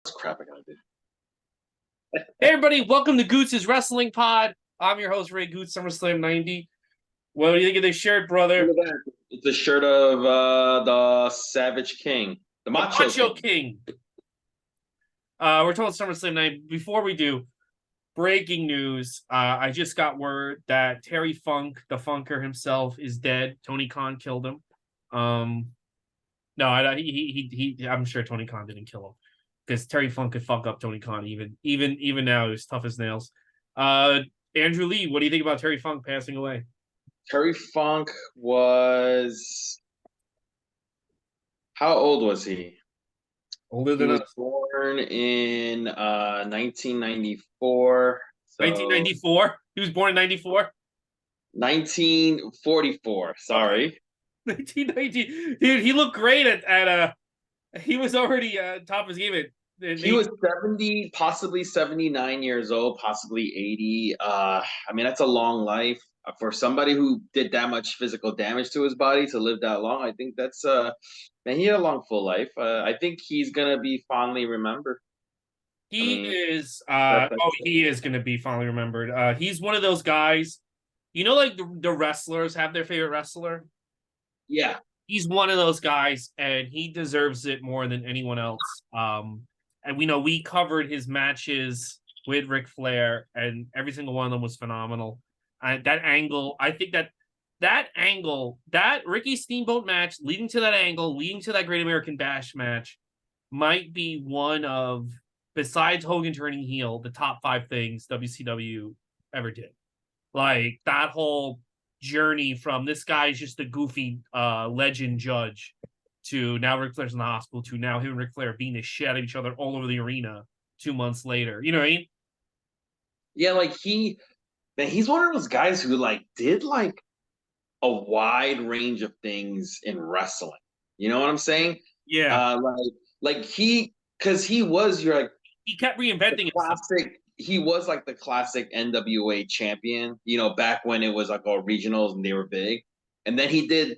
Crap I gotta do. Hey everybody, welcome to Goots' Wrestling Pod. I'm your host, Ray Goots, SummerSlam 90. What do you think of this shirt, brother? Look at that. It's a shirt of the Savage King, the The Macho Macho King. King. We're talking SummerSlam 90. Before we do, breaking news. I just got word that Terry Funk, the Funker himself, is dead. Tony Khan killed him. No, I'm sure Tony Khan didn't kill him because Terry Funk could fuck up Tony Khan even now. He's tough as nails. Andrew Lee, what do you think about Terry Funk passing away? Terry Funk was how old was he? Older He than was us. born in 1994. So 1994. He was born in 94. 1944. Okay. Sorry. 1990. Dude, he looked great at he was already top of his game He was 70, possibly 79 years old, possibly 80. I mean, that's a long life. For somebody who did that much physical damage to his body to live that long. I think that's man, he had a long full life. I think he's gonna be fondly remembered. I he mean, is that's like, he is gonna be fondly remembered. He's one of those guys, like the wrestlers have their favorite wrestler. yeah. He's one of those guys, and he deserves it more than anyone else. And we know we covered his matches with Ric Flair, and every single one of them was phenomenal. That angle, I think that Ricky Steamboat match, leading to that angle, leading to that Great American Bash match, might be one of, besides Hogan turning heel, the top 5 things WCW ever did. Like that whole journey from this guy's just a goofy legend judge to now Ric Flair's in the hospital to now him and Ric Flair beating the shit out of each other all over the arena 2 months later. You know what I mean? Yeah, like he's one of those guys who like did like a wide range of things in wrestling. You know what I'm saying? Yeah. Like he because he was your like He kept the reinventing himself. classic. He was like the classic NWA champion, back when it was like all regionals and they were big. And then he did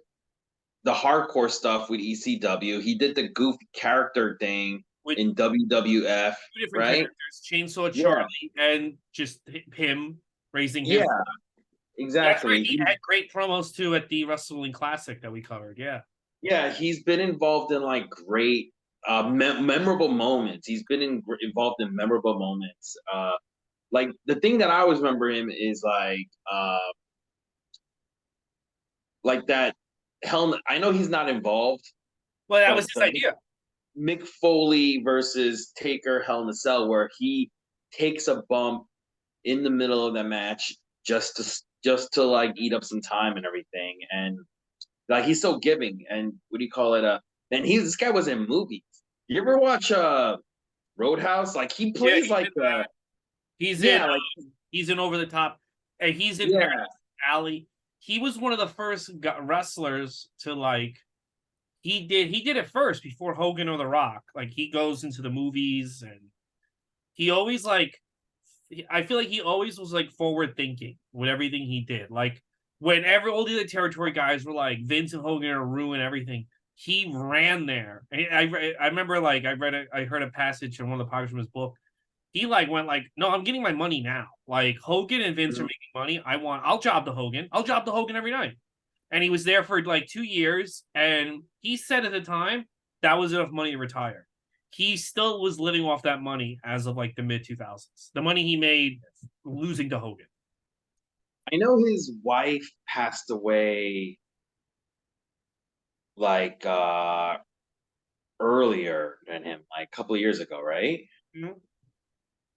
the hardcore stuff with ECW. He did the goofy character thing With in WWF, 2 different right? characters, Chainsaw Yeah, Charlie and just him raising his. yeah, That's right. exactly. He had great promos too at the Wrestling Classic that we covered. Yeah. Yeah, he's been involved in like great, memorable moments. He's been involved in memorable moments. Like the thing that I always remember him is like that Hell. I know he's not involved, Well, that was but his the idea. Mick Foley versus Taker Hell in a Cell, where he takes a bump in the middle of the match just to like eat up some time and everything, and like he's so giving. And what do you call it? And this guy was in movies. You ever watch Roadhouse? Like he Yeah, plays like he's in yeah, like he's in Over the Top, and he's in Paradise yeah. Alley. He was one of the first wrestlers to like. He did it first before Hogan or The Rock. Like he goes into the movies, and he always like. I feel like he always was like forward thinking with everything he did. Like whenever all the other territory guys were like Vince and Hogan are ruin everything, he ran there. I remember like I heard a passage in one of the parts from his book. He like went like, no, I'm getting my money now. Like Hogan and Vince are Mhm. making money. I'll job the Hogan. I'll job the Hogan every night. And he was there for like 2 years. And he said at the time that was enough money to retire. He still was living off that money as of like the mid 2000s. The money he made losing to Hogan. I know his wife passed away like earlier than him, like a couple of years ago, right? Mm-hmm.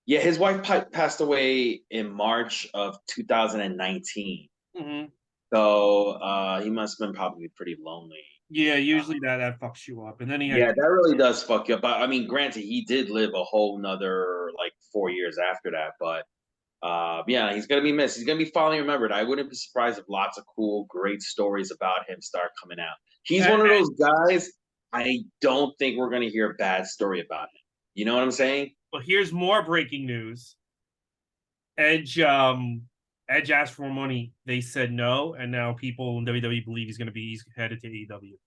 Yeah, his wife passed away in March of 2019. Mm-hmm. So he must have been probably pretty lonely. Yeah, Uh, usually that fucks you up. And then he had yeah, that really does fuck you up. But I mean, granted, he did live a whole nother like 4 years after that. But yeah, he's gonna be missed. He's gonna be fondly remembered. I wouldn't be surprised if lots of cool, great stories about him start coming out. He's and, one of those guys. I don't think we're gonna hear a bad story about him. You know what I'm saying? well, here's more breaking news. Edge Edge asked for money. They said no, and now people in WWE believe he's headed to AEW.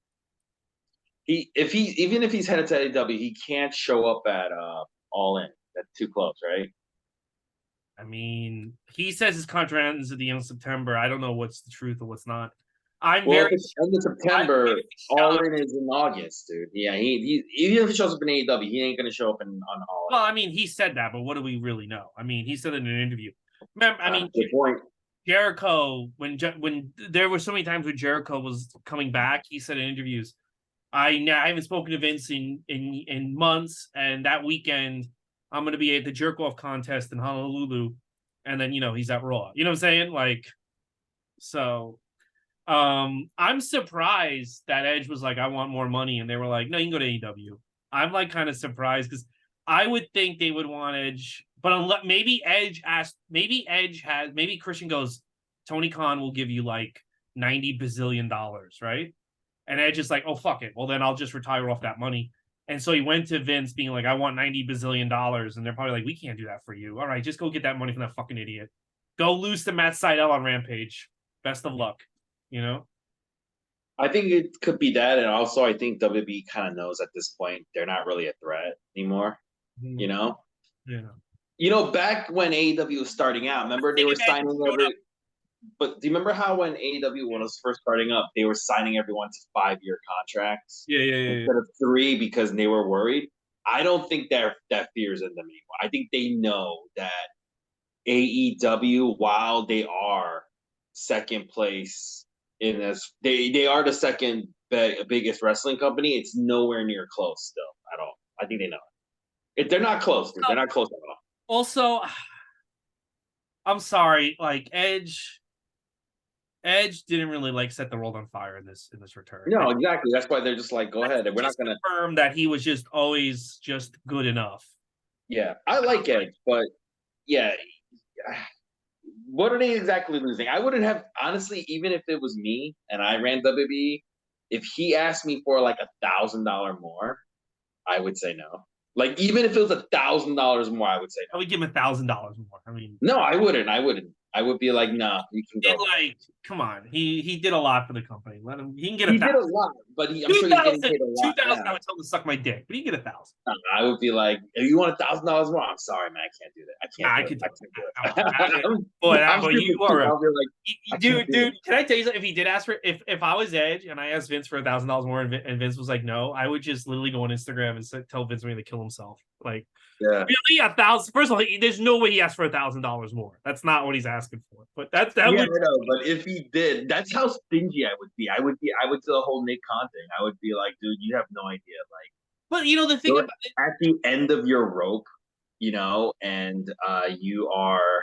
Even if he's headed to AEW, he can't show up at All In. That's too close, right? I mean, he says his contract ends at the end of September. I don't know what's the truth or what's not. I'm Well, very, if it's end of I'm September, very All shocked. In is in August, dude. Yeah, he even if he shows up in AEW, he ain't gonna show up on All Well, I mean, he said that, but what do we really know? I mean, he said it in an interview. Remember, I In. mean, Good point. Jericho, when there were so many times when Jericho was coming back, he said in interviews, I haven't spoken to Vince in months, and that weekend I'm going to be at the jerk off contest in Honolulu, and then he's at Raw. You know what I'm saying? Like, so I'm surprised that Edge was like, I want more money, and they were like, no, you can go to AEW. I'm like kind of surprised because I would think they would want Edge, but unless maybe Christian goes, Tony Khan will give you like $90 bazillion, right? And Edge is like, oh, fuck it. Well, then I'll just retire off that money. And so he went to Vince being like, I want $90 bazillion. And they're probably like, we can't do that for you. All right, just go get that money from that fucking idiot. Go lose to Matt Sydal on Rampage. Best of luck, you know? I think it could be that, and also I think WWE kind of knows at this point they're not really a threat anymore. You know, Yeah. back when AEW was starting out, remember they were signing every. But do you remember how when AEW was first starting up, they were signing everyone to 5-year contracts Yeah. instead of 3 because they were worried? I don't think that fear is in them anymore. I think they know that AEW, while they are second place in this, they are the second biggest wrestling company. It's nowhere near close still at all. I think they know it. They're not close, dude. They're not close at all. Also, I'm sorry, like Edge didn't really like set the world on fire in this return. No, exactly. That's why they're just like, go ahead. We're not gonna confirm that he was just always just good enough. Yeah, I like Edge, but yeah, what are they exactly losing? I wouldn't have honestly, even if it was me and I ran WWE, if he asked me for like $1,000 more, I would say no. Like even if it was $1,000 more, I would say I no. would give him $1,000 more. I mean, No, I wouldn't. I wouldn't. I would be like, nah, you can go. come on, he did a lot for the company. Let him. He can get He did a 1,000. lot, but I'm sure he's getting paid a lot 2,000. I now. would tell him to suck my dick, but he can get 1,000. I would be like, if you want $1,000 more, I'm sorry, man, I can't do that. I can't. I do could it. do I can't do it. Boy, I'm but stupid you too. are I'll be like, dude. Can I tell you something? If he did ask for, if I was Edge and I asked Vince for $1,000 more, and Vince was like, no, I would just literally go on Instagram and tell Vince to kill himself. Like, yeah. really, 1,000? First of all, there's no way he asked for $1,000 more. That's not what he's asking for. But that Yeah, would. I know, but if he did, that's how stingy I would be. I would do the whole Nick Khan thing. I would be like, dude, you have no idea. Like, But the thing you're about it, at the end of your rope, and you are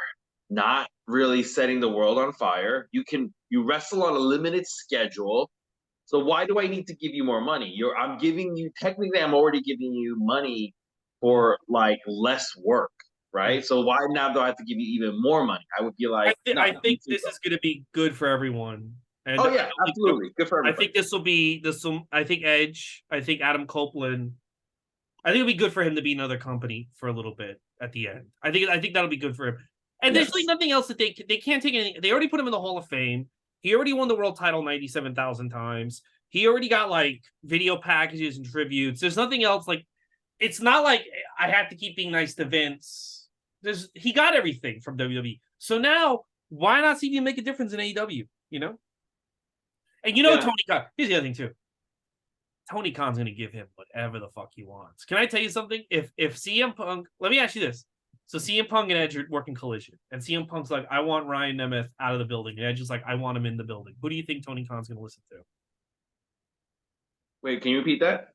not really setting the world on fire. You wrestle on a limited schedule. So why do I need to give you more money? I'm giving you technically I'm already giving you money for like less work, right? So why now do I have to give you even more money? I would be like, no, I think this is going to be good for everyone. And oh yeah, absolutely, good for I everybody. think I think Edge. I think Adam Copeland. I think it'll be good for him to be another company for a little bit at the end. I think that'll be good for him. And there's like nothing else that they can't take anything. They already put him in the Hall of Fame. He already won the world title 97,000 times. He already got like video packages and tributes. There's nothing else. Like, it's not like I have to keep being nice to Vince. He got everything from WWE. So now why not see if you make a difference in AEW? And Tony Khan. Here's the other thing too. Tony Khan's going to give him whatever the fuck he wants. Can I tell you something? If CM Punk, let me ask you this. So CM Punk and Edge are working Collision, and CM Punk's like, I want Ryan Nemeth out of the building, and Edge is like, I want him in the building. Who do you think Tony Khan's going to listen to? Wait, can you repeat that?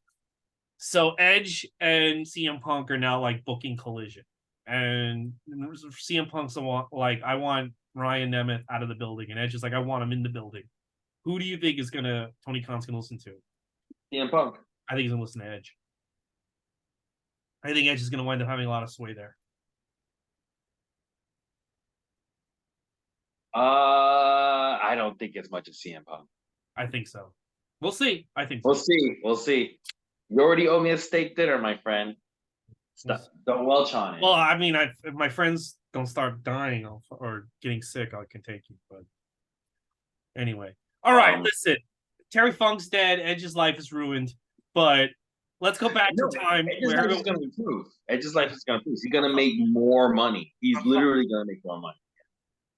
So Edge and CM Punk are now like booking Collision, and CM Punk's like, I want Ryan Nemeth out of the building, and Edge is like, I want him in the building. Who do you think Tony Khan's going to listen to? CM Punk. I think he's going to listen to Edge. I think Edge is going to wind up having a lot of sway there. I don't think as much as CM Punk. I think so. We'll see. I think so. We'll see. You already owe me a steak dinner, my friend. Don't welch on it. Well, I mean, if my friends don't start dying or getting sick, I can take you. But anyway, all right. Listen, Terry Funk's dead. Edge's life is ruined. But let's go back to No, time Edge's where life is going to improve. Edge's life is going to improve. He's going to make more money. He's literally going to make more money.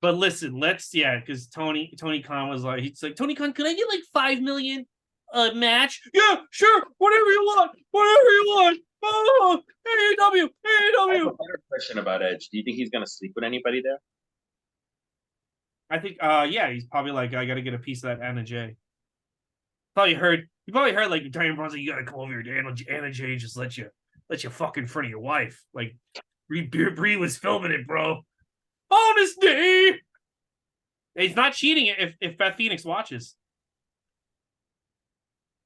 But listen, because Tony Khan was like, he's like, Tony Khan, can I get like 5 million a match? Yeah, sure, whatever you want. Oh, AEW. I have a better question about Edge. Do you think he's going to sleep with anybody there? I think, yeah, he's probably like, I got to get a piece of that Anna Jay. You probably heard like Diane Brun's like, you got to come over here to Anna Jay, just let you fuck in front of your wife. Like, Brie was filming it, bro. Honesty. He's not cheating if Beth Phoenix watches.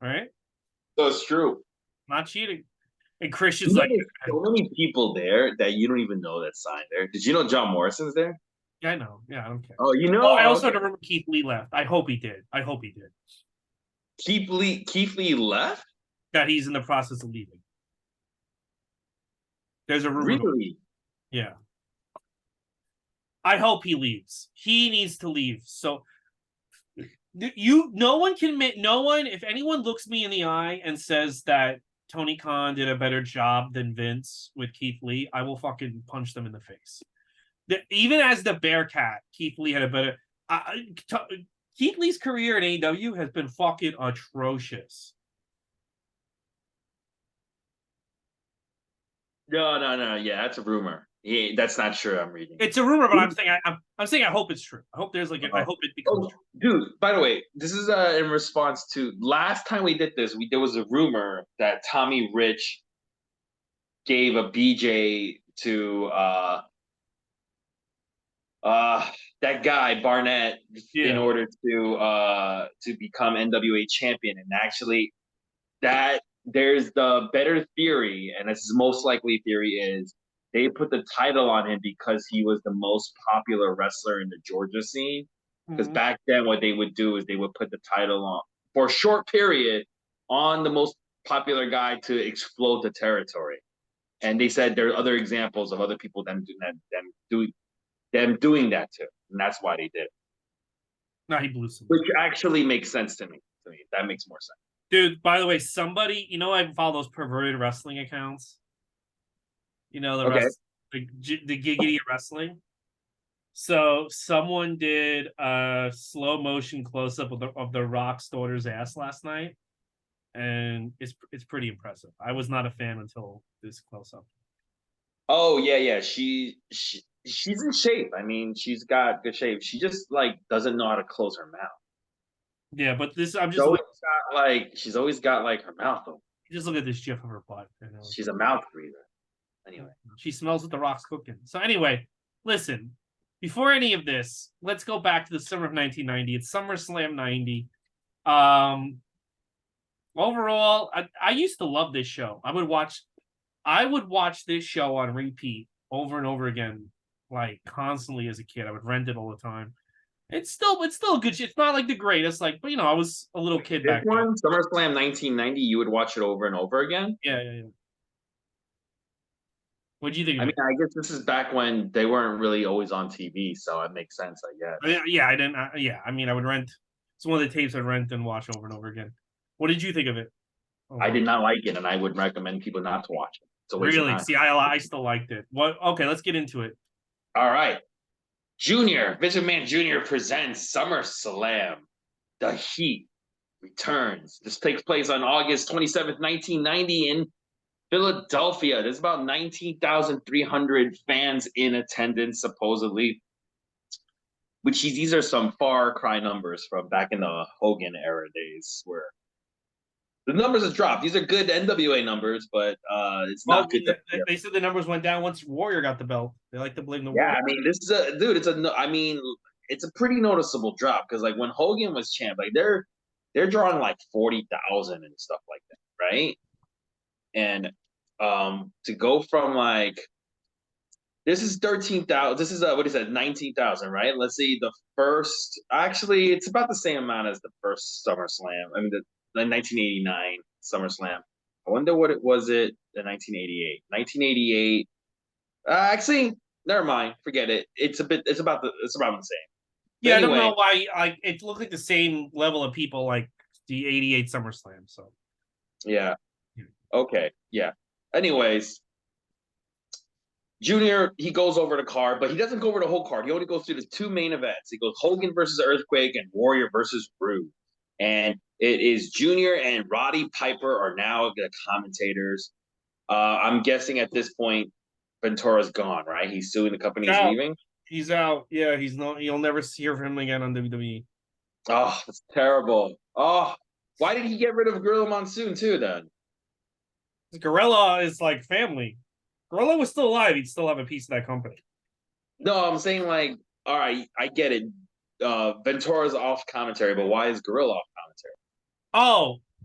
All right? That's true. Not cheating. And Christian's like, so many people there that you don't even know that signed there. Did you know John Morrison's there? Yeah, I know. Yeah, I don't care. Oh, you know? Oh, I also remember Keith Lee left. I hope he did. Keith Lee left? That he's in the process of leaving. There's a rumor. Really? Yeah. I hope he leaves. He needs to leave. So no one, if anyone looks me in the eye and says that Tony Khan did a better job than Vince with Keith Lee, I will fucking punch them in the face. Even as the Bearcat, Keith Lee had a better. Keith Lee's career in AEW has been fucking atrocious. No. Yeah, that's a rumor. Yeah, that's not true. I'm reading. It's a rumor, but I'm saying I hope it's true. I hope there's I hope it becomes true. Dude, by the way, this is in response to last time we did this. There was a rumor that Tommy Rich gave a BJ to that guy Barnett in order to become NWA champion, and actually that there's the better theory, and this is most likely theory is they put the title on him because he was the most popular wrestler in the Georgia scene. Because back then, what they would do is they would put the title on for a short period on the most popular guy to explode the territory. And they said there are other examples of other people them doing that too, and that's why they did it. No, he blew some. Which actually makes sense to me. That makes more sense. Dude, by the way, somebody, I follow those perverted wrestling accounts. The giggity wrestling. So someone did a slow motion close up of the Rock's daughter's ass last night, and it's pretty impressive. I was not a fan until this close up. Oh yeah. She's in shape. I mean, she's got good shape. She just doesn't know how to close her mouth. Yeah, but she's always got her mouth open. Just look at this gif of her butt. She's a mouth breather. Anyway, she smells what the Rock's cooking. So anyway, listen. Before any of this, let's go back to the summer of 1990. It's SummerSlam 90. Overall, I used to love this show. I would watch this show on repeat over and over again, constantly as a kid. I would rent it all the time. It's still a good shit. It's not the greatest, but I was a little kid back then. SummerSlam 1990, you would watch it over and over again? Yeah. What do you think? I guess this is back when they weren't really always on TV, so it makes sense, I guess. Yeah, I didn't. I would rent. It's one of the tapes I'd rent and watch over and over again. What did you think of it? I did not like it, and I would recommend people not to watch it. Really? See, I still liked it. What? Okay, let's get into it. All right. Vince McMahon Jr. presents SummerSlam. The Heat returns. This takes place on August 27th, 1990 in Philadelphia. There's about 19,300 fans in attendance, supposedly. Which these are some far cry numbers from back in the Hogan era days, where the numbers have dropped. These are good NWA numbers, but it's not good. They said the numbers went down once Warrior got the belt. They like to blame the Warrior. Yeah, I mean, this is it's a pretty noticeable drop because when Hogan was champ, they're drawing 40,000 and stuff like that, right? And to go from this is 13,000. This is 19,000, right? Let's see. The first, actually, it's about the same amount as the first SummerSlam. I mean, the 1989 SummerSlam. I wonder what it was. The 1988. 1988. Actually, never mind. Forget it. It's about the same. Yeah, anyway, I don't know why. It looked like the same level of people like the '88 SummerSlam. So Yeah. Okay. Yeah. Anyways, Junior, he goes over the card, but he doesn't go over the whole card. He only goes through the two main events. He goes Hogan versus Earthquake and Warrior versus Rude. And it is Junior and Roddy Piper are now the commentators. I'm guessing at this point, Ventura's gone, right? He's suing the company. He's Out. leaving. He's out. Yeah, he's not. You'll never hear from him again on WWE. Oh, that's terrible. Oh, why did he get rid of Gorilla Monsoon too? Then Gorilla is like family. Gorilla was still alive. He'd still have a piece of that company. no, I'm saying like, all right, I get it. Ventura's off commentary, but why is Gorilla off commentary?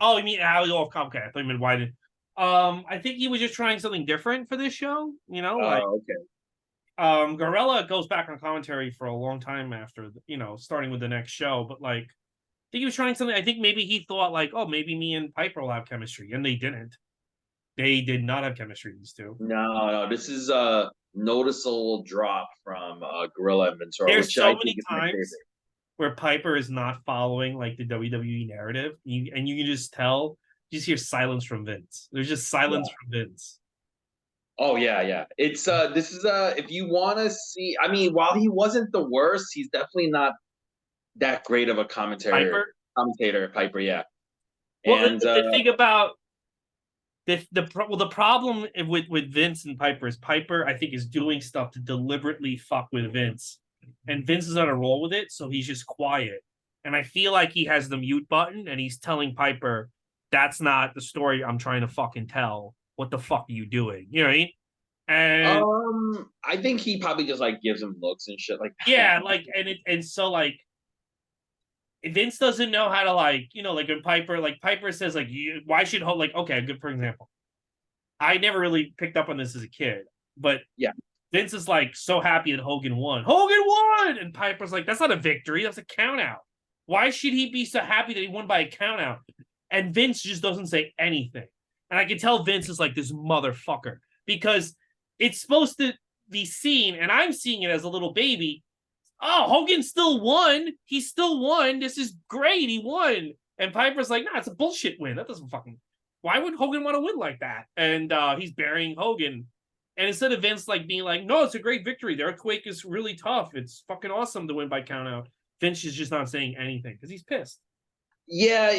Oh, you mean Ali off Comcast? I thought you meant why did? I think he was just trying something different for this show. You know, like Oh, okay. Gorilla goes back on commentary for a long time after starting with the next show. But like, I think he was trying something. I think maybe he thought like, oh, maybe me and Piper will have chemistry, and they didn't. They did not have chemistry. These two. No, this is a noticeable drop from Gorilla and Ventura, There's which so I many think is my favorite. times where Piper is not following like the WWE narrative, and you can just tell. You just hear silence from Vince. There's just silence Yeah. from Vince. Oh yeah. It's this is if you want to see, I mean, while he wasn't the worst, he's definitely not that great of a Piper. commentator, Piper, yeah. Well, And the thing about the problem with Vince and Piper is Piper, I think, is doing stuff to deliberately fuck with Vince, and Vince is on a roll with it, so he's just quiet. And I feel like he has the mute button, and he's telling Piper, "That's not the story I'm trying to fucking tell. What the fuck are you doing?" You know what I mean? And I think he probably just like gives him looks and shit like that. yeah, like and so like Vince doesn't know how to like when Piper says like why should like okay, good for example. I never really picked up on this as a kid, but Yeah. Vince is like so happy that Hogan won. Hogan won! And Piper's like, that's not a victory, that's a count out. Why should he be so happy that he won by a count out? And Vince just doesn't say anything. And I can tell Vince is like this motherfucker because it's supposed to be seen, and I'm seeing it as a little baby. Oh, Hogan still won. He still won. This is great. He won. And Piper's like, nah, it's a bullshit win. That doesn't fucking. Why would Hogan want to win like that? And he's burying Hogan. And instead of Vince like being like, no, it's a great victory. The Earthquake is really tough. It's fucking awesome to win by count out. Vince is just not saying anything because he's pissed. Yeah,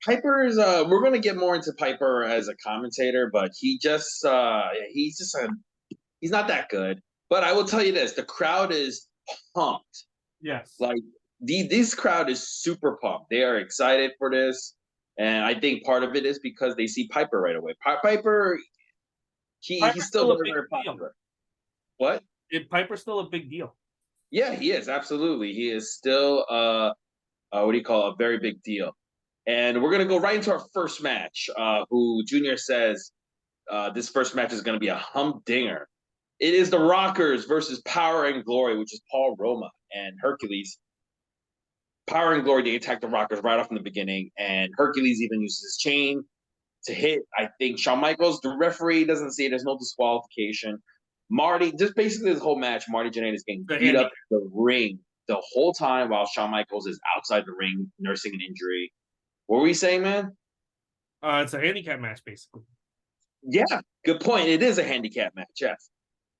Piper's we're gonna get more into Piper as a commentator, but he's not that good. But I will tell you this, the crowd is pumped. Yes. Like this crowd is super pumped. They are excited for this. And I think part of it is because they see Piper right away. Piper, he's still very, very popular. What? Piper's still a big deal. Yeah, he is, absolutely. He is still what do you call it? A very big deal. And we're gonna go right into our first match. Who Junior says this first match is gonna be a humdinger. It is the Rockers versus Power and Glory, which is Paul Roma and Hercules. Power and Glory, they attack the Rockers right off in the beginning, and Hercules even uses his chain to hit, I think, Shawn Michaels. The referee doesn't see it. There's no disqualification. Marty, just basically the whole match, Marty Jannetty is getting beat up in the ring the whole time while Shawn Michaels is outside the ring nursing an injury. What were we saying, man? It's a handicap match, basically. Yeah, good point. It is a handicap match, yes.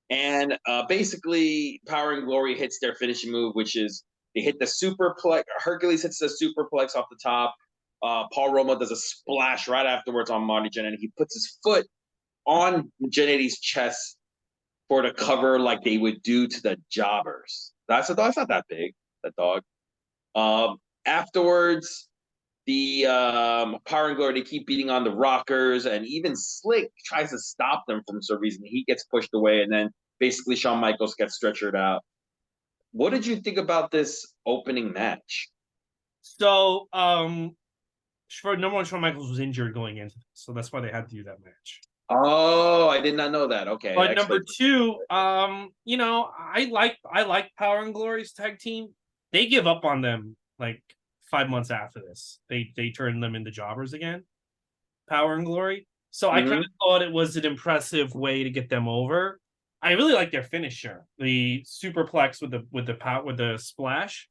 And basically, Power and Glory hits their finishing move, which is they hit the superplex. Hercules hits the superplex off the top. Paul Roma does a splash right afterwards on Marty Jannetty. He puts his foot on Jannetty's chest for the cover like they would do to the jobbers. That's not that big, that dog. Afterwards, the Power and Glory, they keep beating on the Rockers, and even Slick tries to stop them from some reason. He gets pushed away, and then basically Shawn Michaels gets stretchered out. What did you think about this opening match? So, number one, Shawn Michaels was injured going into this, so that's why they had to do that match. Oh, I did not know that. Okay. But number two, I like Power and Glory's tag team. They give up on them like 5 months after this. They turned them into jobbers again, Power and Glory. So I kind of thought it was an impressive way to get them over. I really like their finisher, the superplex with the splash.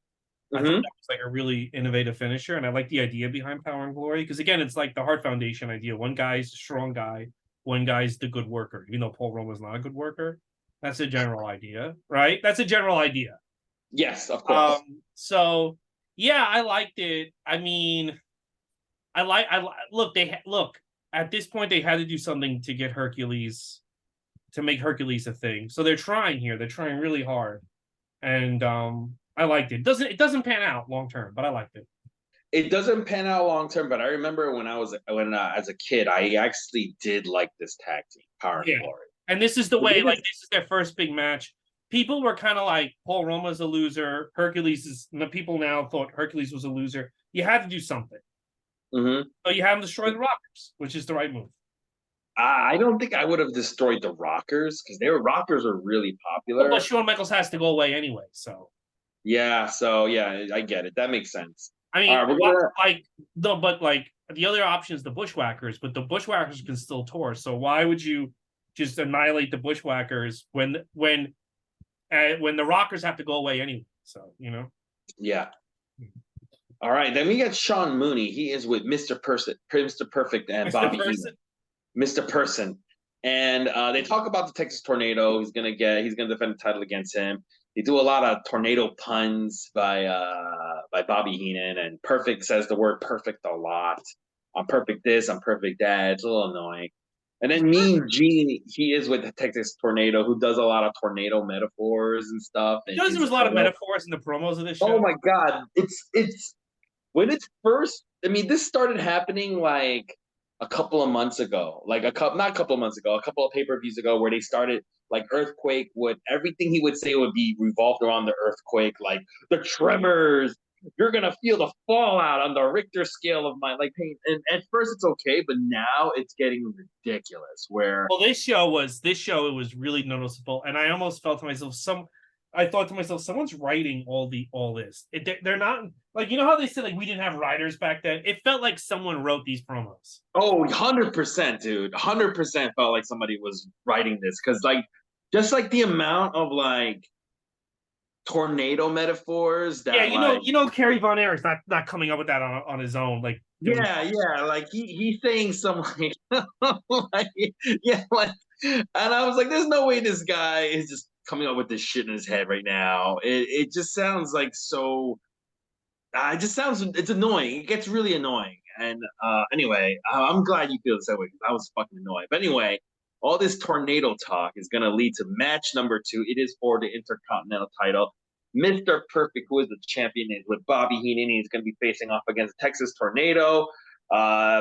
I thought Hmm. that was like a really innovative finisher, and I like the idea behind Power and Glory because again, it's like the Heart Foundation idea. One guy's a strong guy, one guy's the good worker. Even though Paul Roma's not a good worker, that's a general idea, right? That's a general idea. Yes, of course. So yeah, I liked it. I mean, look. Look at this point. They had to do something to get Hercules to make Hercules a thing. So they're trying here. They're trying really hard, and I liked it. It doesn't pan out long term, but I liked it. It doesn't pan out long term, but I remember when as a kid, I actually did like this tag team, Power and Yeah, Glory. and this is the They way. Like just this is their first big match. People were kind of like Paul Roma's a loser. Hercules is. The people now thought Hercules was a loser. You had to do something. Mhm. So you have him destroy the Rockers, which is the right move. I don't think I would have destroyed the Rockers because their Rockers are really Well, but popular. Shawn Michaels has to go away anyway. So Yeah, so yeah, I get it. That makes sense. I All mean, right, we're gonna. like no, but like the other option is the Bushwhackers, but the Bushwhackers can still tour. So why would you just annihilate the Bushwhackers when the Rockers have to go away anyway? So you know, Yeah. All right, then we got Sean Mooney. He is with Mr. Perfect, and Mr. Bobby Heenan. Person. Mr. Person. And they talk about the Texas Tornado. He's gonna defend the title against him. They do a lot of tornado puns by Bobby Heenan, and Perfect says the word perfect a lot. I'm perfect this, I'm perfect that. It's a little annoying. And then Mean Gene, he is with the Texas Tornado, who does a lot of tornado metaphors and stuff It in does. There his was a lot of title. metaphors in the promos of this Oh show. my god, it's when it's first. I mean, this started happening like a couple of months ago, like a couple, not a couple of months ago, a couple of pay-per-views ago, where they started like earthquake would everything he would say would be revolved around the earthquake, like the tremors. You're gonna feel the fallout on the Richter scale of my like pain. And at first it's okay, but now it's getting ridiculous. Where Well, this show. It was really noticeable, and I almost felt to myself, I thought to myself, someone's writing all this. They're not like you know how they said like we didn't have writers back then. It felt like someone wrote these promos. oh, 100%, dude, 100% felt like somebody was writing this because like just like the amount of like tornado metaphors Yeah, that like Kerry Von Erich's not coming up with that on his own. Like doing yeah like he's saying some like, like yeah like and I was like there's no way this guy is just coming up with this shit in his head right now. It just sounds like so it just sounds it's annoying. It gets really annoying. And anyway, I'm glad you feel the same way because I was fucking annoyed. But anyway, all this tornado talk is going to lead to match number 2. It is for the Intercontinental title. Mr. Perfect, who is the champion, is with Bobby Heenan. He's going to be facing off against Texas Tornado.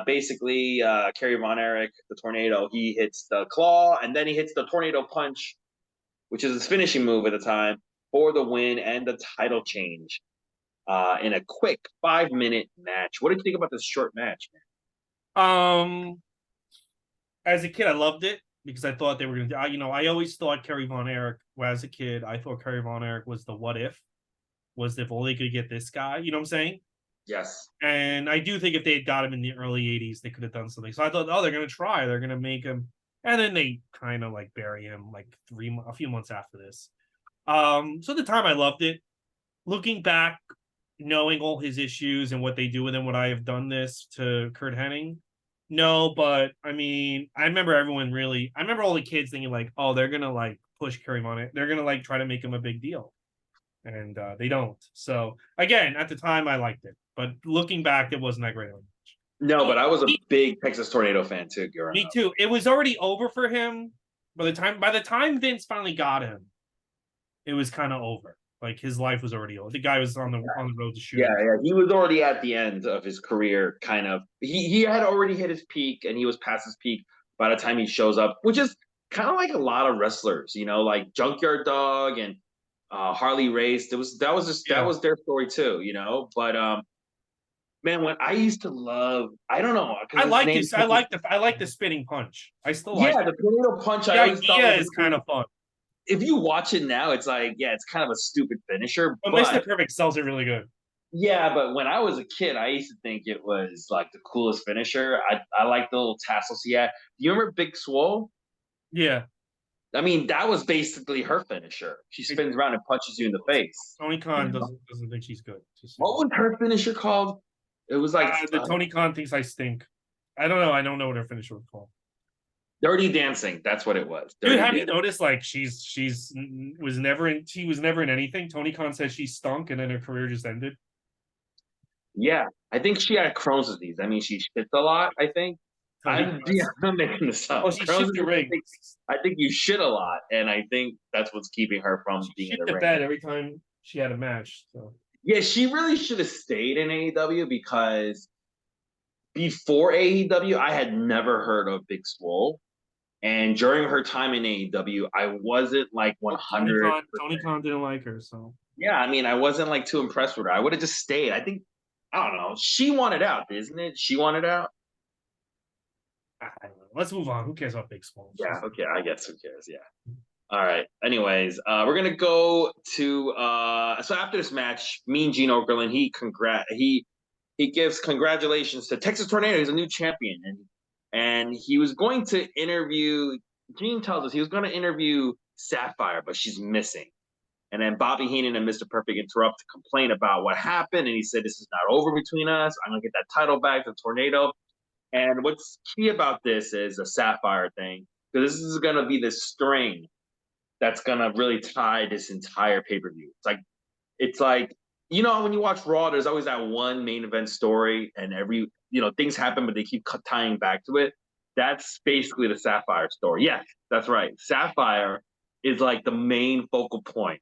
Basically, Kerry Von Erich, the Tornado, he hits the claw and then he hits the Tornado Punch, which is his finishing move at the time, for the win and the title change in a quick 5-minute match. What did you think about this short match, um as a kid, I loved it because I thought they were going to. I always thought Kerry Von Erich. Well, as a kid, I thought Kerry Von Erich was the what if. Was if only could get this guy. You know what I'm saying? Yes. And I do think if they had got him in the early '80s, they could have done something. So I thought, oh, they're going to try. They're going to make him, and then they kind of like bury him like a few months after this. So at the time, I loved it. Looking back, knowing all his issues and what they do with him, would I have done this to Kurt Hennig? No, but I mean, I remember I remember all the kids thinking like, oh, they're gonna like push Kerry on it. They're gonna like try to make him a big deal, and they don't. So again, at the time, I liked it, but looking back, it wasn't that great. No, but I was a Me, big Texas Tornado fan too, growing me up. too. It was already over for him by the time Vince finally got him, it was kind of over. Like his life was already over. The guy was on the road to Yeah, shooting. yeah, he was already at the end of his career. Kind of, he had already hit his peak, and he was past his peak by the time he shows up, which is kind of like a lot of wrestlers, like Junkyard Dog and Harley Race. That Yeah, was their story too, But man, when I used to love, I don't know, I because his like name, this. I like the spinning punch. I still like yeah, the tornado punch. the I always thought idea was is kind of fun. if you watch it now, it's like, yeah, it's kind of a stupid finisher, But Mr. but Perfect sells it really good. yeah, but when I was a kid, I used to think it was like the coolest finisher. I like the little tassels he had. Do you remember Big Swole? Yeah. I mean, that was basically her finisher. She spins around and punches you in the face. Tony You Khan know? doesn't think she's good. What was her finisher called? It was like The Tony Khan thinks I stink. I don't know. I don't know what her finisher was called. Dirty Dancing. That's what it was. Dude, Dirty have you Dancing. noticed like she was never in anything? Tony Khan says she stunk and then her career just ended. Yeah, I think she had Crohn's disease. I mean, she shits a lot. I think. I'm making this up. Oh, she Crohn's shit the disease, ring. I think you shit a lot, and I think that's what's keeping her from She being shit in the the ring. bed every time she had a match. So Yeah, she really should have stayed in AEW because before AEW, I had never heard of Big Swole. And during her time in AEW, I wasn't like well, 100. Tony Khan didn't like her. So Yeah, I mean, I wasn't like too impressed with her. I would have just stayed. I think, I don't know. She wanted out, isn't it? She wanted out. I don't know. Let's move on. Who cares about Big Swole? Yeah. Okay. I guess who cares? Yeah. All right. Anyways, we're gonna go to so after this match, Mean Gene Okerlund, he gives congratulations to Texas Tornado. He's a new champion, and he was going to interview. Gene tells us he was going to interview Sapphire, but she's missing. And then Bobby Heenan and Mr. Perfect interrupt to complain about what happened, and he said, "This is not over between us. I'm gonna get that title back to Tornado." And what's key about this is a Sapphire thing, because this is gonna be the string that's gonna really tie this entire pay-per-view. It's like when you watch Raw, there's always that one main event story, and things happen, but they keep tying back to it. That's basically the Sapphire story. Yes, that's right. Sapphire is like the main focal point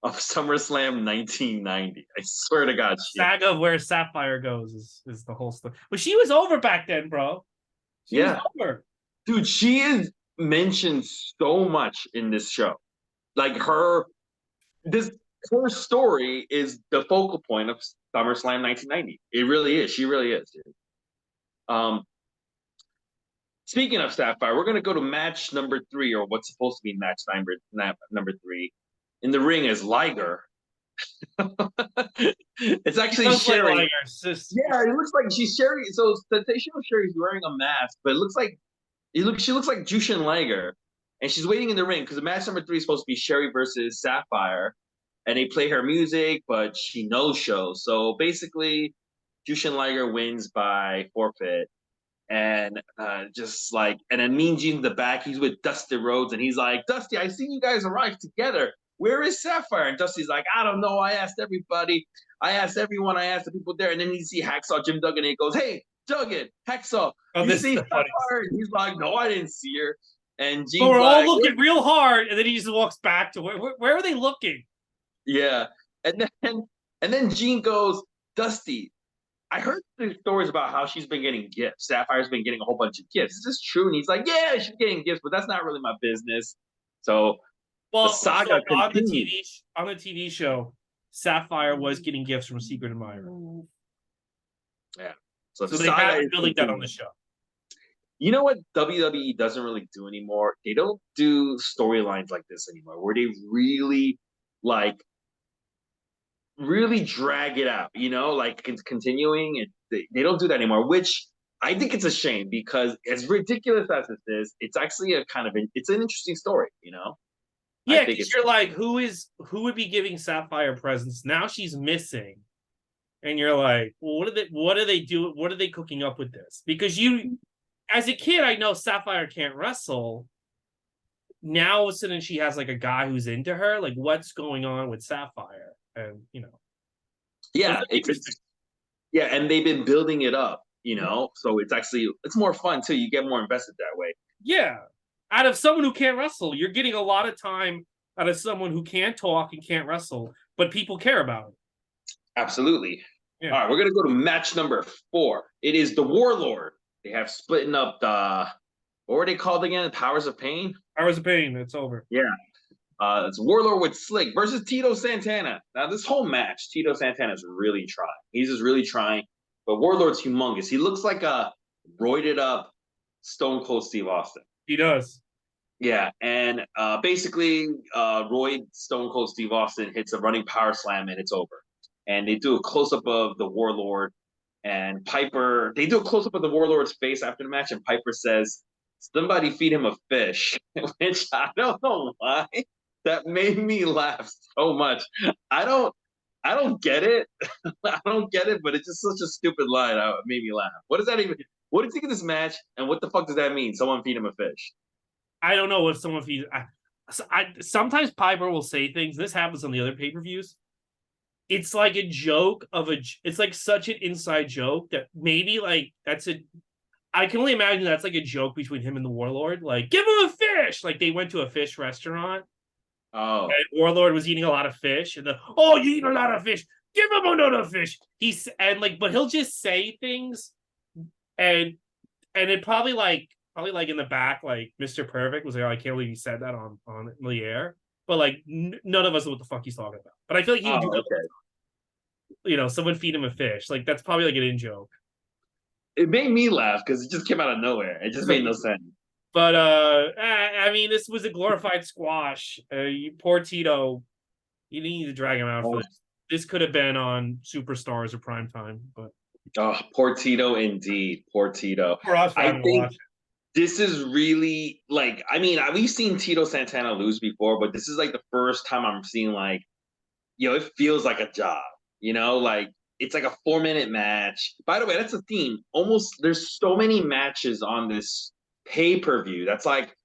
of SummerSlam 1990. I swear to God, Saga of where Sapphire goes is the whole story. But she was over back then, bro. She was over. Dude, she is mentioned so much in this show. Like her story is the focal point of SummerSlam 1990. It really is. She really is, dude. Speaking of Sapphire, we're gonna go to match number 3, or what's supposed to be match number 3. In the ring is Liger. It's actually Sherry. Like yeah, it looks like she's Sherry. So sensational Sherry's wearing a mask, but she looks like Jushin Liger, and she's waiting in the ring because the match number 3 is supposed to be Sherry versus Sapphire, and they play her music, but she no shows. So basically, Jushin Liger wins by forfeit, and and then Mean Gene in the back, he's with Dusty Rhodes, and he's like, "Dusty, I see you guys arrived together. Where is Sapphire?" And Dusty's like, "I don't know. I asked everybody. I asked everyone. I asked the people there." And then you see Hacksaw Jim Duggan, and he goes, "Hey, Duggan, Hacksaw, you see Sapphire?" And he's like, "No, I didn't see her." And Gene's we're all looking real hard, and then he just walks back to where are they looking? Yeah, and then Gene goes, "Dusty, I heard the stories about how she's been getting gifts. Sapphire's been getting a whole bunch of gifts. Is this true?" And he's like, "Yeah, she's getting gifts, but that's not really my business." So the saga continues. On the TV show, Sapphire was getting gifts from a secret admirer. Yeah. So they have been building that on the show. You know what WWE doesn't really do anymore? They don't do storylines like this anymore, where they really drag it out, like continuing. They don't do that anymore, which I think it's a shame, because as ridiculous as this is, it's actually it's an interesting story, Yeah, because you're like, who would be giving Sapphire presents? Now she's missing. And you're like, well, what are they doing? What are they cooking up with this? Because as a kid, I know Sapphire can't wrestle. Now all of a sudden she has like a guy who's into her. Like, what's going on with Sapphire? And yeah, yeah, and they've been building it up, so it's more fun too. You get more invested that way. Yeah, out of someone who can't wrestle, you're getting a lot of time out of someone who can't talk and can't wrestle, but people care about it. Absolutely. Yeah. All right, we're gonna go to match number 4. It is the Warlord. They have splitting up what were they called again? The Powers of Pain? Powers of Pain, it's over. Yeah. It's Warlord with Slick versus Tito Santana. Now, this whole match, Tito Santana is really trying. He's just really trying. But Warlord's humongous. He looks like a roided up Stone Cold Steve Austin. He does. Yeah, and basically, Royd Stone Cold Steve Austin hits a running power slam, and it's over. And they do a close-up of the Warlord, and Piper, they do a close-up of the Warlord's face after the match, and Piper says, somebody feed him a fish, which I don't know why. That made me laugh so much. I don't I don't get it. I don't get it, but it's just such a stupid line. It made me laugh. What does that even? What do you think of this match? And what the fuck does that mean? Someone feed him a fish. I don't know if someone feeds. Sometimes Piper will say things. This happens on the other pay-per-views. It's like a joke of a. It's like such an inside joke that maybe like that's a. I can only imagine that's like a joke between him and the Warlord. Like, give him a fish. Like they went to a fish restaurant. Oh, And Warlord was eating a lot of fish, and oh, you eat a lot of fish. Give him another fish. But he'll just say things, and it probably like in the back, like Mr. Perfect was like, oh, I can't believe he said that on the air. But like none of us know what the fuck he's talking about. But I feel like he would do that. Okay. Someone feed him a fish. Like that's probably like an in joke. it made me laugh because it just came out of nowhere. It just made no sense. But I mean, this was a glorified squash. Poor Tito. You didn't need to drag him out for this. This could have been on Superstars or Primetime, but poor Tito, indeed, poor Tito. for us, I to think watch it. this is really like. I mean, we've seen Tito Santana lose before, but this is like the first time I'm seeing like, it feels like a job. Like it's like a 4-minute match. By the way, that's the theme. Almost there's so many matches on this pay-per-view. That's like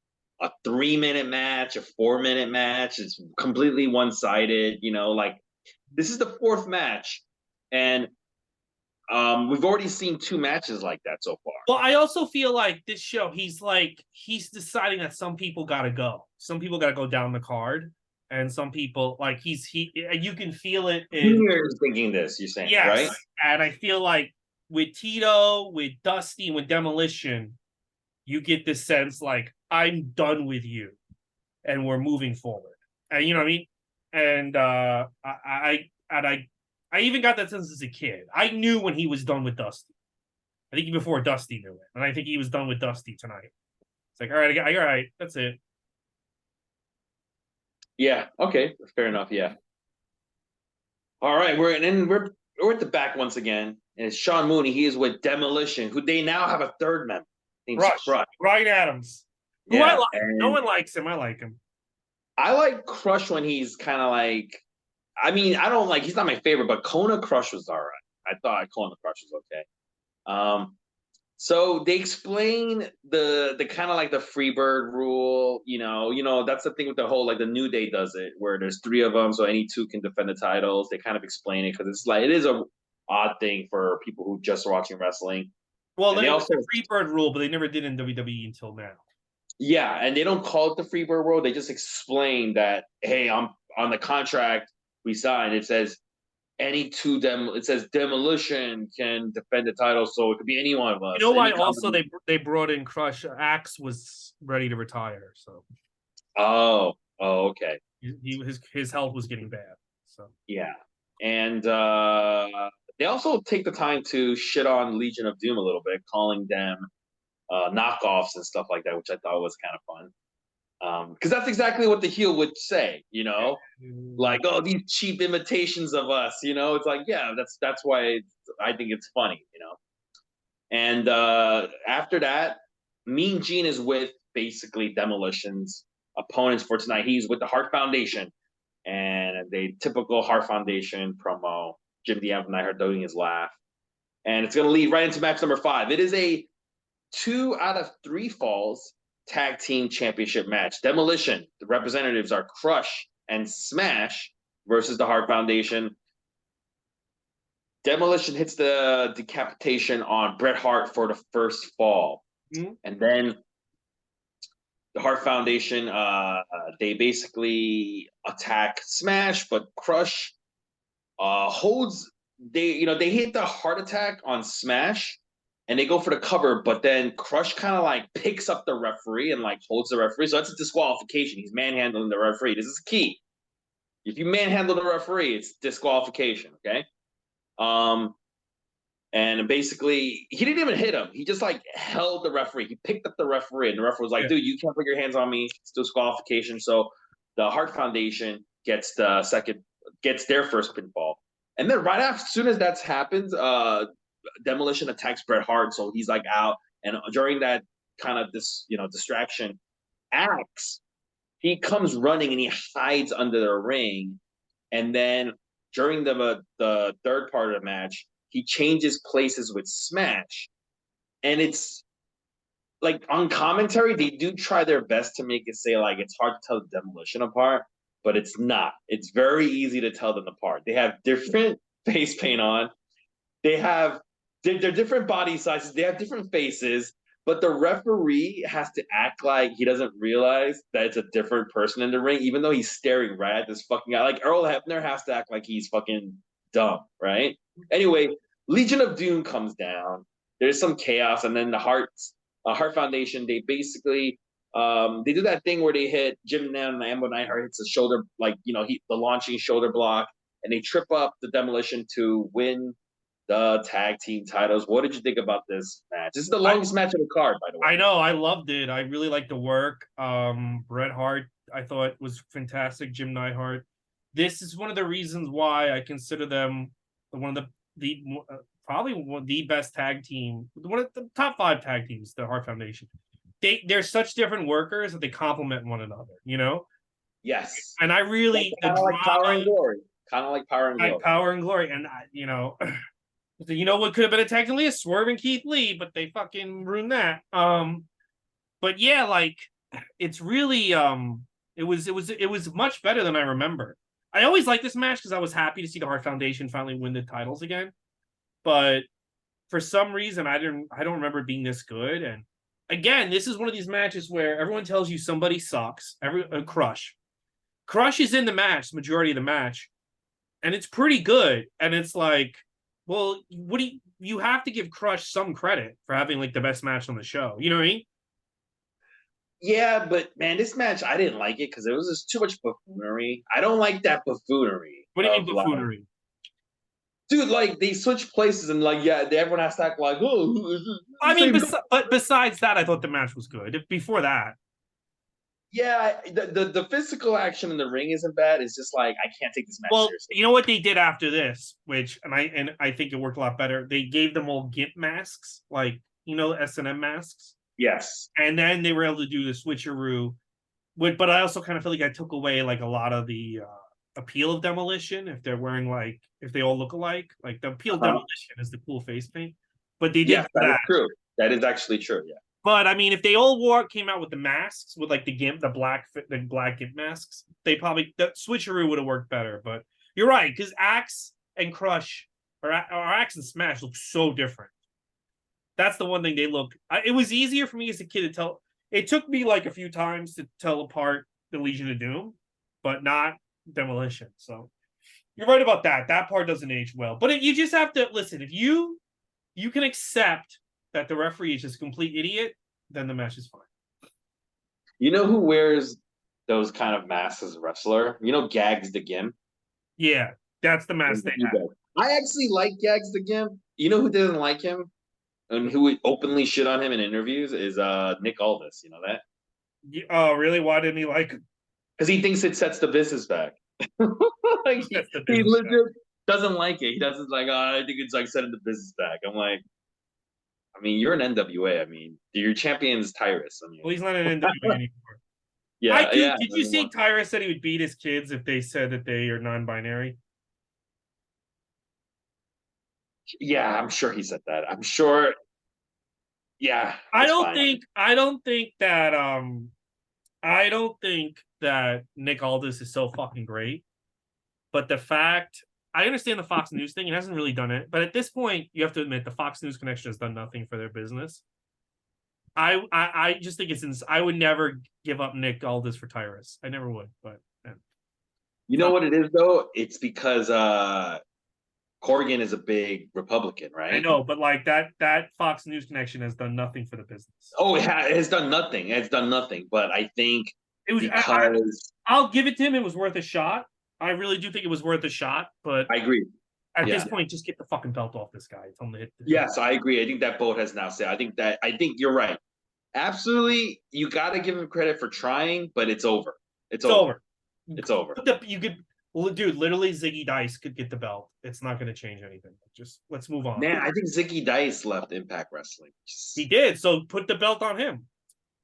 a 3-minute match, a 4-minute match. It's completely one-sided. Like this is the fourth match, and we've already seen 2 matches like that so far. Well, I also feel like this show, he's deciding that some people got to go. Some people got to go down the card, and some people like you can feel it. Junior is thinking this. You're saying, yes, right? And I feel like with Tito, with Dusty, with Demolition, you get this sense like I'm done with you, and we're moving forward. And you know what I mean? And I even got that sense as a kid. I knew when he was done with Dusty. I think before Dusty knew it, and I think he was done with Dusty tonight. It's like, all right, that's it. Yeah. Okay. Fair enough. Yeah. All right. We're at the back once again, and it's Sean Mooney. He is with Demolition, who they now have a third member named Crush. Ryan Adams. Who I like. No one likes him. I like him. I like Crush when he's kind of like. I mean, I don't like. He's not my favorite, but Kona Crush was all right. I thought Kona Crush was okay. So they explain the kind of like the Freebird rule, that's the thing with the whole like the New Day does it where there's 3 of them, so any 2 can defend the titles. They kind of explain it because it's like it is a odd thing for people who just are watching wrestling. Well, they also the Freebird rule, but they never did in WWE until now. Yeah, and they don't call it the Freebird rule. They just explain that hey, I'm on the contract we signed. It says any 2 it says Demolition can defend the title, so it could be any one of us. You know why also they brought in Crush. Axe was ready to retire, so okay. His health was getting bad. So yeah. And they also take the time to shit on Legion of Doom a little bit, calling them knockoffs and stuff like that, which I thought was kind of fun. Because that's exactly what the heel would say, like, oh, these cheap imitations of us, it's like, yeah, that's why I think it's funny, And after that, Mean Gene is with basically Demolition's opponents for tonight. He's with the Heart Foundation, and the typical Heart Foundation promo. Jim Deanne from I Heard doing his laugh, and it's going to lead right into match number 5. It is a 2 out of 3 falls tag team championship match. Demolition, the representatives are Crush and Smash versus the Heart Foundation. Demolition hits the decapitation on Bret Hart for the first fall. Mm-hmm. And then the Heart Foundation, they basically attack Smash, but Crush holds, they hit the heart attack on Smash, and they go for the cover, but then Crush kind of like picks up the referee and like holds the referee. So that's a disqualification. He's manhandling the referee. This is key. If you manhandle the referee, it's disqualification, okay? And basically, he didn't even hit him. He just like held the referee. He picked up the referee, and the referee was like, dude, you can't put your hands on me. It's disqualification. So the Heart Foundation gets their first pinfall. And then right after, as soon as that happens, Demolition attacks Bret Hart, so he's like out. And during that kind of this, distraction. Axe, he comes running and he hides under the ring, and then during the third part of the match, he changes places with Smash, and it's like on commentary, they do try their best to make it say like it's hard to tell the Demolition apart, but it's not. It's very easy to tell them apart. They have different face paint on. They have they're different body sizes. They have different faces, but the referee has to act like he doesn't realize that it's a different person in the ring, even though he's staring right at this fucking guy. Like Earl Hebner has to act like he's fucking dumb, right? Anyway, Legion of Doom comes down. There's some chaos, and then the Heart Foundation, they basically they do that thing where they hit Jim Nan and Ambo Neidhart hits the shoulder, like the launching shoulder block, and they trip up the Demolition to win the tag team titles. What did you think about this match? This is the longest match of the card, by the way. I know, I loved it. I really liked the work. Bret Hart, I thought was fantastic. Jim Neidhart. This is one of the reasons why I consider them one of the probably one of the best tag team, one of the top 5 tag teams, the Hart Foundation. They're such different workers that they complement one another, Yes. And I really kind of like Power and Glory. Kind of like Power and Glory. Like Power and Glory, and what could have been technically a Swerve and Keith Lee, but they fucking ruined that. But yeah, like it's really it was much better than I remember. I always liked this match because I was happy to see the Hart Foundation finally win the titles again. But for some reason, I don't remember it being this good. And again, this is one of these matches where everyone tells you somebody sucks. Crush is in the match, the majority of the match, and it's pretty good. And it's like, well, you have to give Crush some credit for having like the best match on the show. You know what I mean? Yeah, but man, this match I didn't like it because it was just too much buffoonery. I don't like that buffoonery. What do you mean buffoonery? Dude, like they switch places and like everyone has to act like I mean, but besides that, I thought the match was good. Before that, yeah, the physical action in the ring isn't bad. It's just like I can't take this match seriously. You know what they did after this, which I think it worked a lot better. They gave them all GIMP masks, like S&M masks. Yes, and then they were able to do the switcheroo. But I also kind of feel like I took away like a lot of the appeal of Demolition if they're wearing if they all look alike. Like the appeal of Demolition is the cool face paint. But they did that is true. That is actually true. Yeah. But I mean, if they all came out with the masks with like the GIMP, the black GIMP masks, the switcheroo would have worked better. But you're right, because Axe and Crush or Axe and Smash look so different. That's the one thing they look. It was easier for me as a kid to tell. It took me like a few times to tell apart the Legion of Doom, but not Demolition. So you're right about that. That part doesn't age well. But you just have to listen. If you can accept that the referee is just a complete idiot, then the match is fine. You know who wears those kind of masks as a wrestler? Gags the Gimp? Yeah, that's the mask they have. I actually like Gags the Gimp. You know who doesn't like him? And who would openly shit on him in interviews is Nick Aldis. You know that? Oh, really? Why didn't he like him? Because he thinks it sets the business back. He legit doesn't like it. He doesn't I think it's like setting the business back. I'm like, I mean, you're an NWA. I mean, your champion is Tyrus. I mean, well, he's not an NWA anymore. Yeah, Did you see Tyrus said he would beat his kids if they said that they are non-binary? Yeah, I'm sure he said that. I'm sure. Yeah, I don't think that Nick Aldis is so fucking great. But the fact, I understand the Fox News thing. It hasn't really done it. But at this point, you have to admit the Fox News connection has done nothing for their business. I just think I would never give up Nick Aldis for Tyrus. I never would. But you know what it is though? It's because Corgan is a big Republican, right? I know, but like that Fox News connection has done nothing for the business. Oh, it has done nothing. It's done nothing. But I think it was because I'll give it to him. It was worth a shot. I really do think it was worth a shot. But I agree. At this point, just get the fucking belt off this guy. Tell him to hit. Yes, I agree. I think that boat has now sailed. I think you're right. Absolutely, you got to give him credit for trying, but it's over. It's over. It's over. Well, dude, literally Ziggy Dice could get the belt. It's not going to change anything. Just let's move on. Man, I think Zicky Dice left Impact Wrestling. He did, so put the belt on him.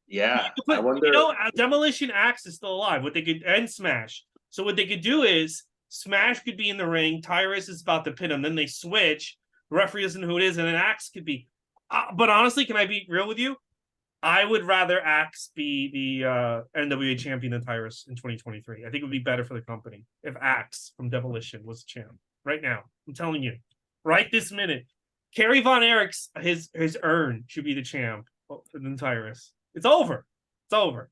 Yeah, Put, I wonder. Demolition Axe is still alive. What they could and Smash. So what they could do is Smash could be in the ring. Tyrus is about to pin him. Then they switch. The referee doesn't know who it is, and an Axe could be. But honestly, can I be real with you? I would rather Axe be the NWA champion than Tyrus in 2023. I think it would be better for the company if Axe from Demolition was champ right now. I'm telling you, right this minute. Kerry Von Erich's his urn should be the champ than Tyrus. It's over. It's over.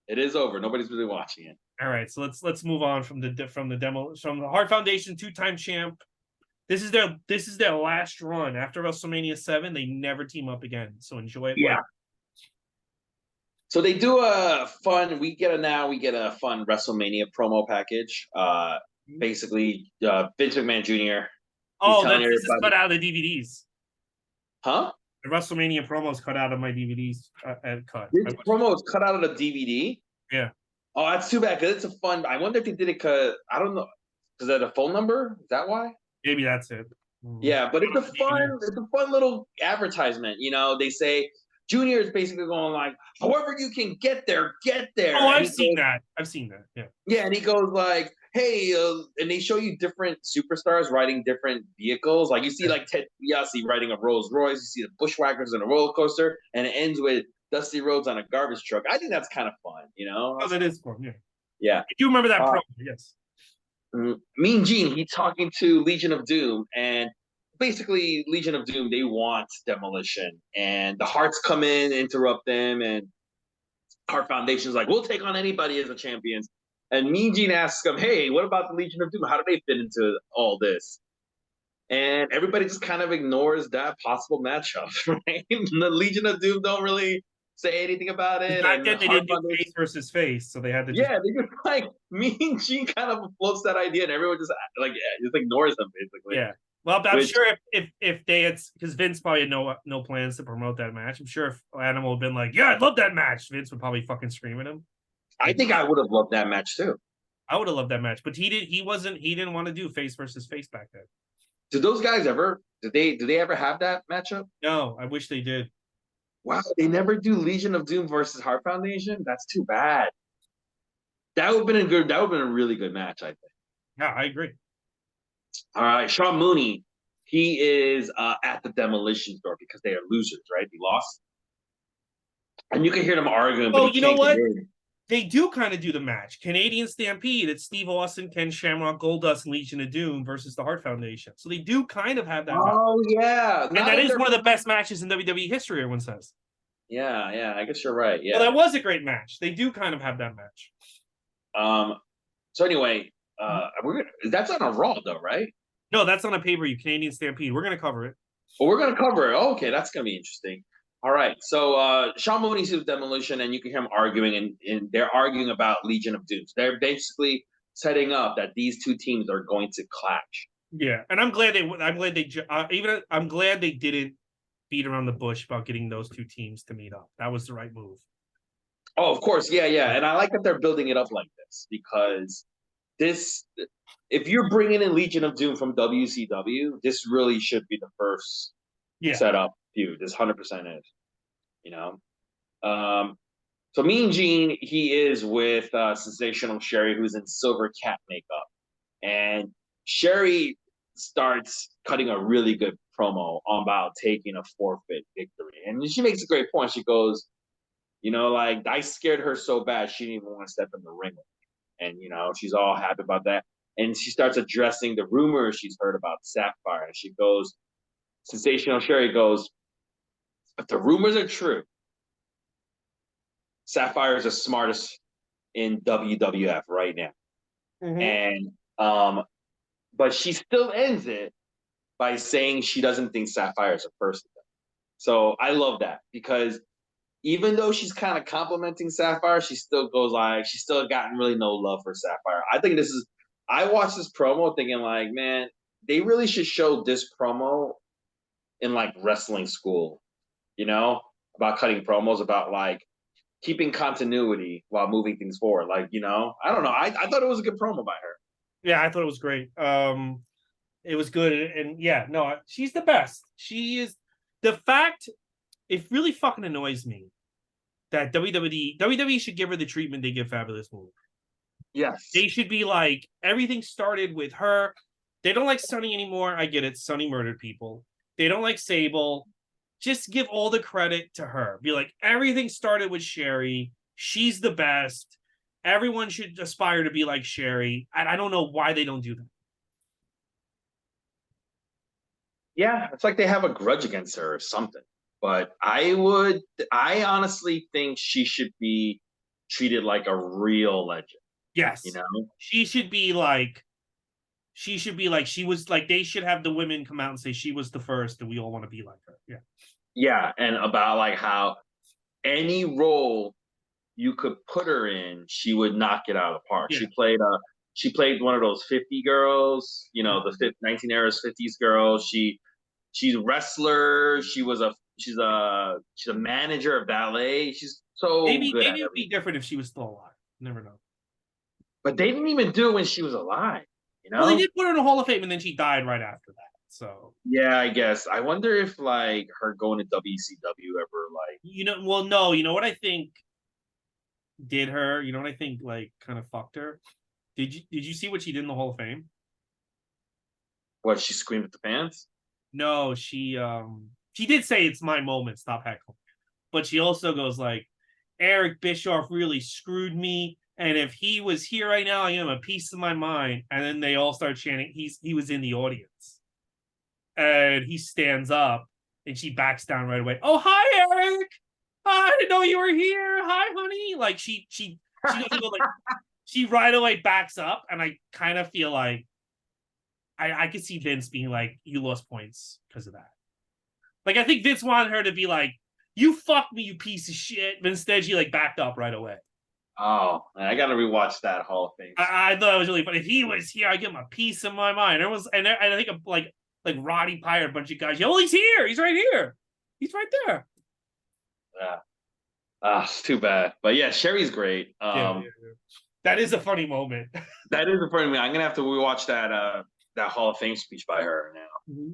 It is over. Nobody's really watching it. All right, so let's move on from the Hart Foundation 2-time champ. This is their last run after WrestleMania 7. They never team up again, so enjoy it. Yeah. So they do a fun. We get a fun WrestleMania promo package. Basically, Vince McMahon Jr. Oh, this is cut out of the DVDs. Huh? The WrestleMania promo is cut out of my DVDs. Cut. This promo is cut out of the DVD. Yeah. Oh, that's too bad because it's a fun. I wonder if they did it because I don't know. Is that a phone number? Is that why? Maybe that's it. Yeah, but it's a fun little advertisement. You know, they say Junior is basically going like, however you can get there, get there. Oh, I've seen that. Yeah. Yeah, and he goes like, hey, and they show you different superstars riding different vehicles. Like you see like Ted DiBiase riding a Rolls Royce. You see the Bushwhackers on a roller coaster, and it ends with Dusty Rhodes on a garbage truck. I think that's kind of fun, you know? Oh, that is fun, yeah. Yeah. I do remember that promo, yes. Mean Gene, he's talking to Legion of Doom, and basically Legion of Doom, they want Demolition, and the Hearts come in, interrupt them, and Heart Foundation's like, we'll take on anybody as the champions. And Mean Gene asks him, hey, what about the Legion of Doom? How do they fit into all this? And everybody just kind of ignores that possible matchup, right? The Legion of Doom don't really say anything about it. Back then they didn't do face versus face, so they had to they just like Mean Gene kind of floats that idea, and everyone just ignores them basically. Yeah. Well, I'm sure if they had, because Vince probably had no plans to promote that match. I'm sure if Animal had been like, yeah, I'd love that match, Vince would probably fucking scream at him. I think I would have loved that match too. I would have loved that match, but he didn't want to do face versus face back then. Did those guys ever? Did they ever have that matchup? No, I wish they did. Wow, they never do Legion of Doom versus Heart Foundation. That's too bad. That would have been a really good match, I think. Yeah, I agree. All right, Sean Mooney, he is at the Demolition store because they are losers, right? They lost, and you can hear them arguing. Oh, you know what? They do kind of do the match. Canadian Stampede. It's Steve Austin, Ken Shamrock, Goldust, and Legion of Doom versus the Heart Foundation. So they do kind of have that. Oh, match. Yeah. And that is one of the best matches in WWE history, everyone says. Yeah. I guess you're right. Yeah. Well, that was a great match. They do kind of have that match. So anyway, that's on a Raw, though, right? No, that's on a pay-per-view, Canadian Stampede. We're going to cover it. Well, we're going to cover it. Oh, okay, that's going to be interesting. All right, so Sean Mooney's with Demolition, and you can hear them arguing, and they're arguing about Legion of Doom. They're basically setting up that these two teams are going to clash. Yeah, and I'm glad they didn't beat around the bush about getting those two teams to meet up. That was the right move. Oh, of course, yeah, and I like that they're building it up like this because if you're bringing in Legion of Doom from WCW, this really should be the first setup feud. This 100% is, you know. So Mean Gene, he is with Sensational Sherry, who's in silver cat makeup, and Sherry starts cutting a really good promo about taking a forfeit victory, and she makes a great point. She goes, you know, like I scared her so bad she didn't even want to step in the ring with me, and you know she's all happy about that, and she starts addressing the rumors she's heard about Sapphire, and she goes, Sensational Sherry goes, if the rumors are true, Sapphire is the smartest in WWF right now. Mm-hmm. And but she still ends it by saying she doesn't think Sapphire is a person. So I love that because even though she's kind of complimenting Sapphire, she still goes like she's still gotten really no love for Sapphire. I think I watched this promo thinking like, man, they really should show this promo in like wrestling school, you know, about cutting promos about like keeping continuity while moving things forward. Like, I don't know. I thought it was a good promo by her. Yeah, I thought it was great. It was good, and yeah, no, she's the best. She is. The fact, it really fucking annoys me that WWE should give her the treatment they give Fabulous Moolah. Yes. They should be like, everything started with her. They don't like Sunny anymore. I get it. Sunny murdered people. They don't like Sable. Just give all the credit to her. Be like, everything started with Sherry. She's the best. Everyone should aspire to be like Sherry. And I don't know why they don't do that. Yeah, it's like they have a grudge against her or something. But I honestly think she should be treated like a real legend. Yes. You know? She should be like, she was like, they should have the women come out and say she was the first and we all want to be like her. Yeah. Yeah, and about like how any role you could put her in, she would knock it out of the park. Yeah. She played one of those 50 girls, the 19 era's 50s girls. She's a wrestler. She's a manager of ballet. She's so Maybe good at it would be everything. different if she was still alive. Never know. But they didn't even do it when she was alive, Well, they did put her in the Hall of Fame and then she died right after that. So Yeah, I guess. I wonder if like her going to WCW ever like well, no, you know what I think did her? You know what I think like kind of fucked her? Did you see what she did in the Hall of Fame? what she screamed at the fans? No, she did say it's my moment, stop heckling. But she also goes like, Eric Bischoff really screwed me. And if he was here right now, I give him a piece of my mind. And then they all start chanting, he was in the audience. And he stands up and she backs down right away. Oh, hi, Eric. I didn't know you were here. Hi, honey. Like she doesn't go like, she right away backs up. And I kind of feel like I could see Vince being like, you lost points because of that. Like, I think Vince wanted her to be like, you fucked me, you piece of shit. But instead, she like backed up right away. Oh, I gotta rewatch that Hall of Fame. I thought it was really funny. If he was here, I give him a piece of my mind. And I think of like Roddy Piper, a bunch of guys. Oh, he's here. He's right here. He's right there. Yeah. It's too bad. But yeah, Sherry's great. Yeah. That is a funny moment. That is a funny moment. I'm gonna have to rewatch that Hall of Fame speech by her now. Mm-hmm.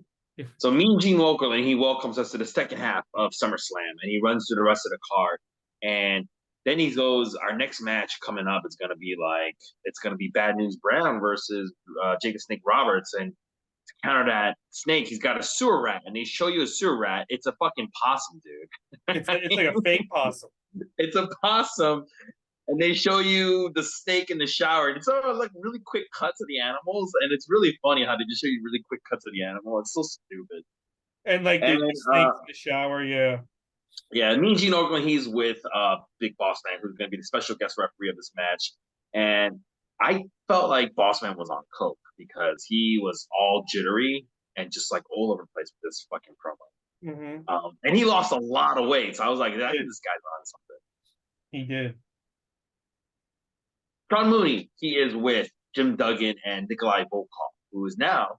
So Mean Gene Okerlund, he welcomes us to the second half of SummerSlam, and he runs through the rest of the card. And then he goes, our next match coming up is gonna be Bad News Brown versus Jacob Snake Roberts. And to counter that Snake, he's got a sewer rat, and they show you a sewer rat. It's a fucking possum, dude. It's like a fake possum. It's a possum. And they show you the snake in the shower. And it's sort of like really quick cuts of the animals. And it's really funny how they just show you really quick cuts of the animal. It's so stupid. And like the snake in the shower, yeah. Yeah, Mean Gene Okerlund, he's with Big Boss Man, who's going to be the special guest referee of this match. And I felt like Boss Man was on coke because he was all jittery and just like all over the place with this fucking promo. Mm-hmm. And he lost a lot of weight. So I was like, I think this guy's on something. He did. Sean Mooney, he is with Jim Duggan and Nikolai Volkov, who is now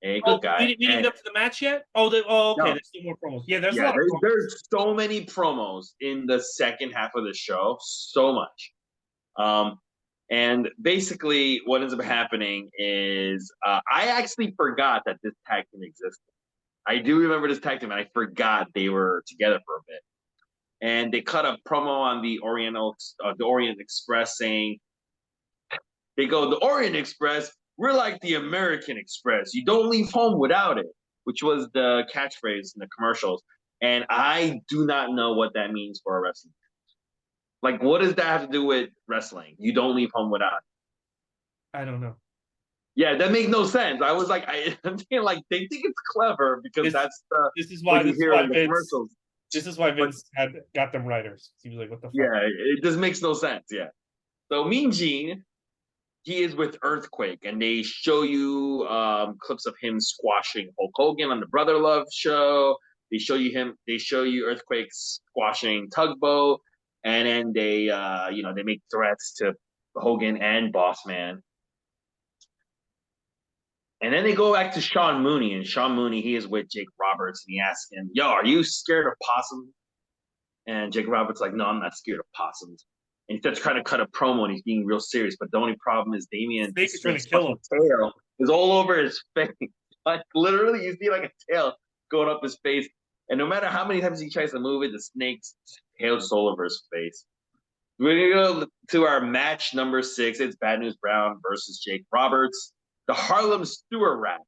a good guy. We didn't get up to the match yet? Okay. No. There's still more promos. Yeah, there's so many promos in the second half of the show. So much. And basically what ends up happening is I actually forgot that this tag team existed. I do remember this tag team, and I forgot they were together for a bit. And they cut a promo on the Orient Express saying, they go, the Orient Express, we're like the American Express. You don't leave home without it, which was the catchphrase in the commercials. And I do not know what that means for a wrestling. Like, what does that have to do with wrestling? You don't leave home without it. I don't know. Yeah, that makes no sense. I was like, I'm thinking like they think it's clever because this is why commercials. This is why Vince got them writers. He was like, what the fuck? Yeah, it just makes no sense. Yeah. So Mean Gene, he is with Earthquake, and they show you clips of him squashing Hulk Hogan on the Brother Love show. They show you Earthquake squashing Tugboat, and then they make threats to Hogan and Boss Man. And then they go back to Sean Mooney, and Sean Mooney, he is with Jake Roberts, and he asks him, yo, are you scared of possums? And Jake Roberts like, no, I'm not scared of possums. And he starts trying to cut a promo, and he's being real serious. But the only problem is Damian Snake is trying to Snake's kill him. fucking tail is all over his face. Like literally, you see like a tail going up his face. And no matter how many times he tries to move it, the snake's tail just all over his face. We're gonna go to our match number 6. It's Bad News Brown versus Jake Roberts. The Harlem Sewer Rat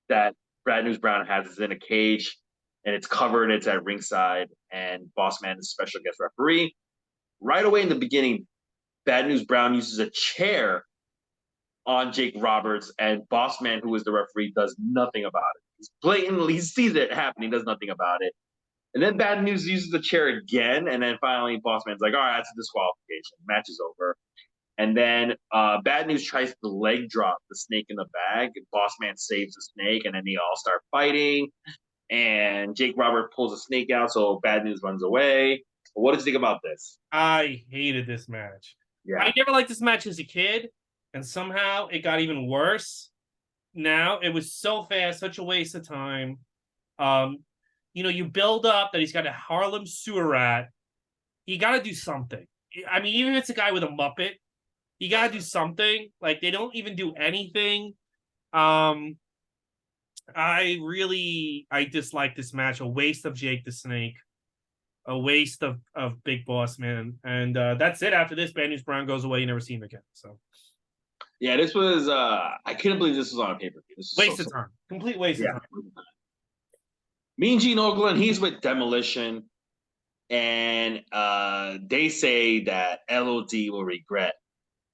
that Bad News Brown has is in a cage, and it's covered. It's at ringside, and Boss Man is special guest referee. Right away in the beginning, Bad News Brown uses a chair on Jake Roberts, and Boss Man, who is the referee, does nothing about it. He's blatantly, he sees it happening, does nothing about it. And then Bad News uses the chair again, and then finally Boss Man's like, all right, that's a disqualification. Match is over. And then Bad News tries to leg drop the snake in the bag. And Boss Man saves the snake, and then they all start fighting. And Jake Robert pulls the snake out, so Bad News runs away. But what did you think about this? I hated this match. Yeah. I never liked this match as a kid, and somehow it got even worse. Now it was so fast, such a waste of time. You build up that he's got a Harlem Sewer Rat. You got to do something. I mean, even if it's a guy with a Muppet, you got to do something. Like, they don't even do anything. I dislike this match. A waste of Jake the Snake. A waste of Big Boss Man. And that's it. After this, Bad News Brown goes away. You never see him again. So, yeah, this was, I couldn't believe this was on a pay-per-view. This was waste of time. Complete waste of time. Mean Gene Okerlund, he's with Demolition, and they say that LOD will regret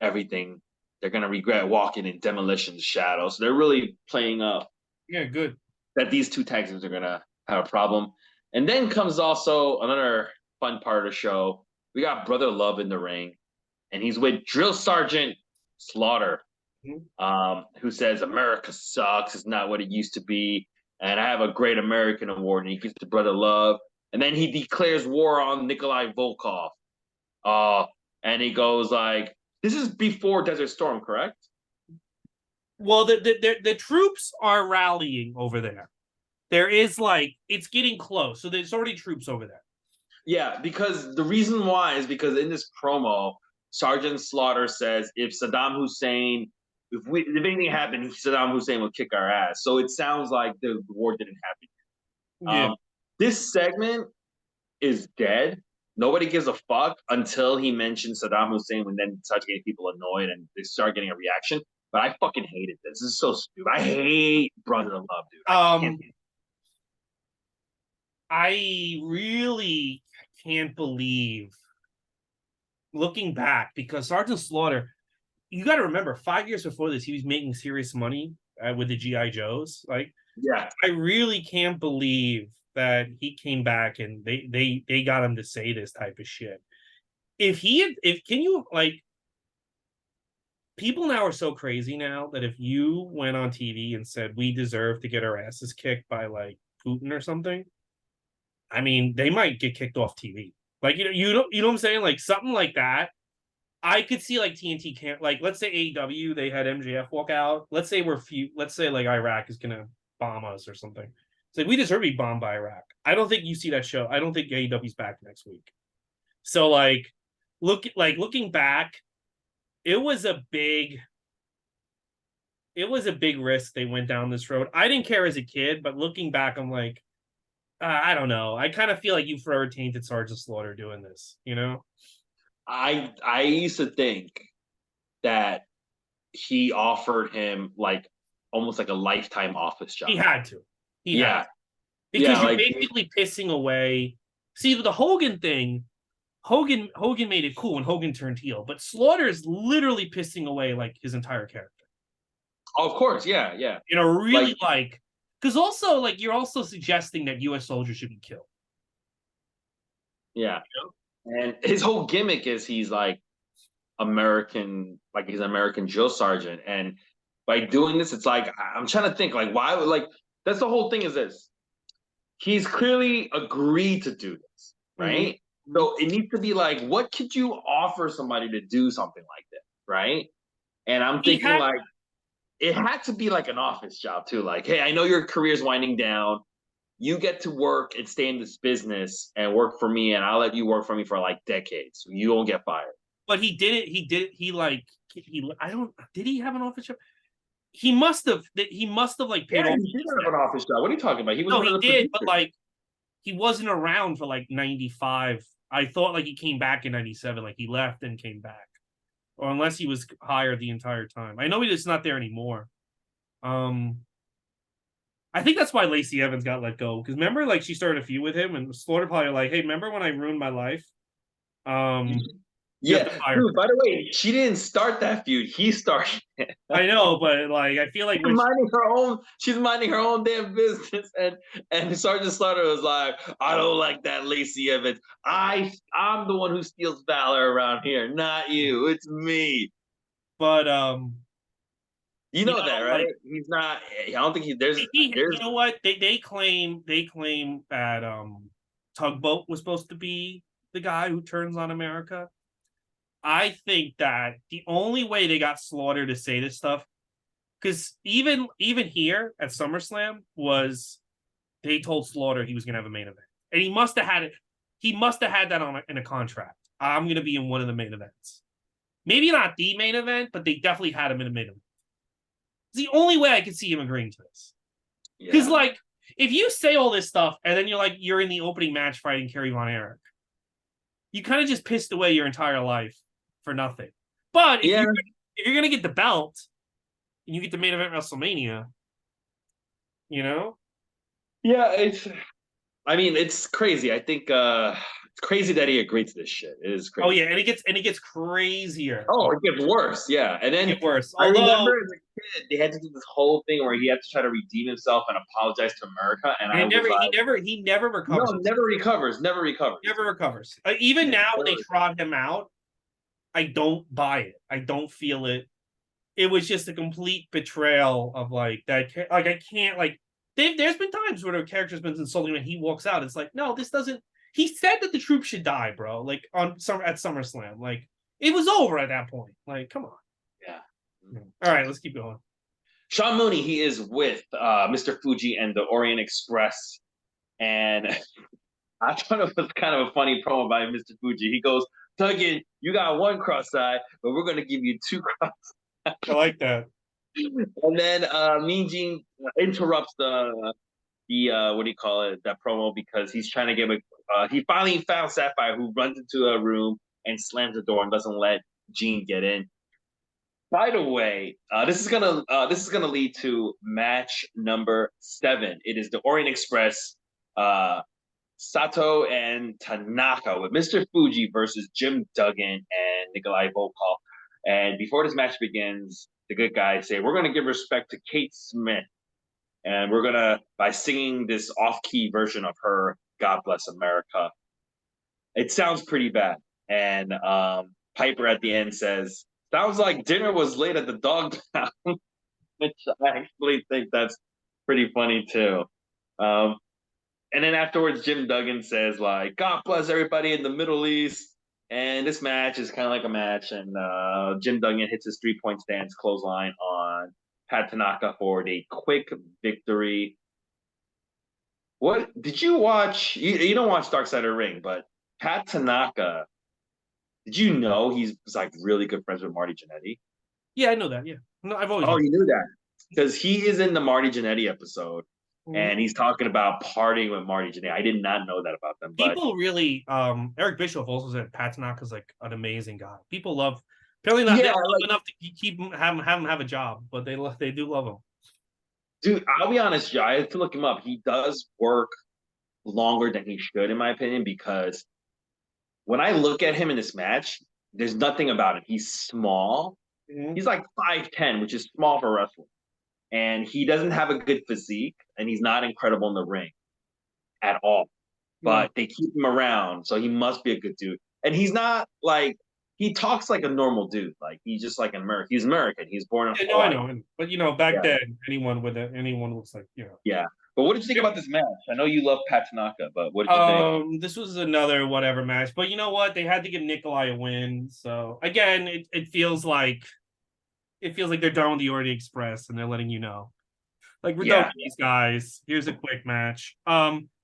everything. They're going to regret walking in Demolition's shadow. So they're really playing up. Yeah, good. That these two tag teams are going to have a problem. And then comes also another fun part of the show. We got Brother Love in the ring, and he's with Drill Sergeant Slaughter, who says America sucks. It's not what it used to be. And I have a Great American Award, and he gives to Brother Love. And then he declares war on Nikolai Volkov. And he goes like, this is before Desert Storm, correct? Well, the troops are rallying over there. There is it's getting close. So there's already troops over there. Yeah, because the reason why is because in this promo, Sergeant Slaughter says if Saddam Hussein, if anything happened, Saddam Hussein will kick our ass. So it sounds like the war didn't happen. Yeah. This segment is dead. Nobody gives a fuck until he mentions Saddam Hussein, and then starts getting people annoyed and they start getting a reaction. But I fucking hated this. This is so stupid. I hate Brother Love, dude. I really can't believe, looking back, because Sergeant Slaughter, you got to remember, 5 years before this, he was making serious money with the G.I. Joes. Yeah, I really can't believe that he came back and they got him to say this type of shit. People now are so crazy now that if you went on TV and said we deserve to get our asses kicked by Putin or something, I mean, they might get kicked off TV. You know what I'm saying? Something like that. I could see TNT can't, let's say AEW, they had MJF walk out. Let's say Iraq is gonna bomb us or something. It's we deserve to be bombed by Iraq. I don't think you see that show. I don't think AEW's back next week. So looking back, it was a big risk they went down this road. I didn't care as a kid, but looking back, I'm like, I don't know. I kind of feel like you forever tainted Sergeant Slaughter doing this, you know? I used to think that he offered him almost like a lifetime office job. He had to. Yeah. Because you're basically pissing away. See, the Hogan thing, Hogan made it cool when Hogan turned heel, but Slaughter is literally pissing away his entire character. Oh, of course, yeah. In a really because also you're also suggesting that U.S. soldiers should be killed. Yeah, and his whole gimmick is he's American, he's an American drill sergeant, and by doing this, it's I'm trying to think why that's the whole thing is this. He's clearly agreed to do this, right? Mm-hmm. So it needs to be what could you offer somebody to do something like this, right? And I'm thinking it had to be an office job too. Hey, I know your career's winding down. you get to work and stay in this business and work for me, and I'll let you work for me for like decades. You won't get fired. But he did it. He did it. He like he. I don't. Did he have an office job? He must have. He must have like paid Yeah, off. he did have an office job. What are you talking about? He was No, one of he the did, but producers. like he wasn't around for like 95. I thought like he came back in 97. Like he left and came back, or unless he was hired the entire time. I know he's not there anymore. Um, I think that's why Lacey Evans got let go. Because remember, like she started a feud with him, and Slaughter probably like, hey, remember when I ruined my life? Um, you have Yeah, to fire dude. her. By the way, she didn't start that feud. He started it. I know, but like I feel like when Minding her own. She's minding her own damn business, and Sergeant Slaughter was like, "I don't like that, Lacey Evans. I'm the one who steals valor around here, not you. It's me. but You you know that, know, right? like He's not. I don't think he. There's. you know what they claim that Tugboat was supposed to be the guy who turns on America. I think that the only way they got Slaughter to say this stuff, because even here at SummerSlam, was they told Slaughter he was going to have a main event, and he must have had it. He must have had that in a contract. I'm going to be in one of the main events. Maybe not the main event, but they definitely had him in a main event. It's the only way I could see him agreeing to this. Because Yeah. like, if you say all this stuff and then you're in the opening match fighting Kerry Von Erich, you kind of just pissed away your entire life for nothing. But Yeah. if you're gonna get the belt and you get the main event WrestleMania, you know, Yeah. I mean, it's crazy. I think it's crazy that he agreed to this shit. It is oh crazy. yeah, and it gets crazier. Oh, it gets worse. Yeah, and It then gets worse. I remember Although as a kid, they had to do this whole thing where he had to try to redeem himself and apologize to America, and I was like, he never no, recovers. never recovers, never recovers. Never recovers. Even Yeah, now when never they trot him out, I don't buy it. I don't feel it. It was just a complete betrayal of like that. Like I can't like. There's been times where the character's been insulting when he walks out. It's like, no, this doesn't. He said that the troops should die, bro. Like on some at SummerSlam, like it was over at that point. Like, come on. Yeah. All right, let's keep going. Sean Mooney, he is with Mr. Fuji and the Orient Express, and I thought it was kind of a funny promo by Mr. Fuji. He goes, "Duggan, you got one cross eye, but we're gonna give you two cross." I like that. And then Mean Gene interrupts the what do you call it, that promo, because he's trying to give a he finally found Sapphire, who runs into a room and slams the door and doesn't let Gene get in. By the way, this is gonna lead to match number 7. It is the Orient Express, uh, Sato and Tanaka, with Mr. Fuji versus Jim Duggan and Nikolai Volkov. And before this match begins, the good guys say, "We're gonna give respect to Kate Smith, and we're gonna by singing this off-key version of her God Bless America." It sounds pretty bad. And Piper at the end says, "Sounds like dinner was late at the dog pound," which I actually think that's pretty funny too. Um, and then afterwards, Jim Duggan says, like, "God bless everybody in the Middle East." And this match is kind of like a match. And Jim Duggan hits his 3-point stance clothesline on Pat Tanaka for a quick victory. What did you watch? You don't watch Dark Side of the Ring, but Pat Tanaka, did you know he's like really good friends with Marty Jannetty? Yeah, I know that. Yeah, no, I've always. Oh, you knew that because he is in the Marty Jannetty episode, Mhm. and he's talking about partying with Marty Jannetty. I did not know that about them, but People really. Eric Bischoff also said Pat Tanaka's like an amazing guy. People love. Apparently not. They yeah, don't love like, enough to keep him have him have a job, but they do love him. dude, I'll be honest, Joe, I have to look him up. He does work longer than he should, in my opinion, because when I look at him in this match, there's nothing about him. He's small. Mhm. He's like 5'10", which is small for wrestling. And he doesn't have a good physique, and he's not incredible in the ring at all. But they keep him around, so he must be a good dude. And he's not like, he talks like a normal dude. Like, he's just like an American. He's American. He's born in Yeah, no, I Hawaii. know, but back Yeah. then, anyone looks like Yeah. But what did you think about this match? I know you love Pat Tanaka, but what did you think? This was another whatever match, but you know what? They had to give Nikolai a win. So again, it feels like they're done with the Orient Express and they're letting you know. Like, we're done Yeah. with these guys. Here's a quick match.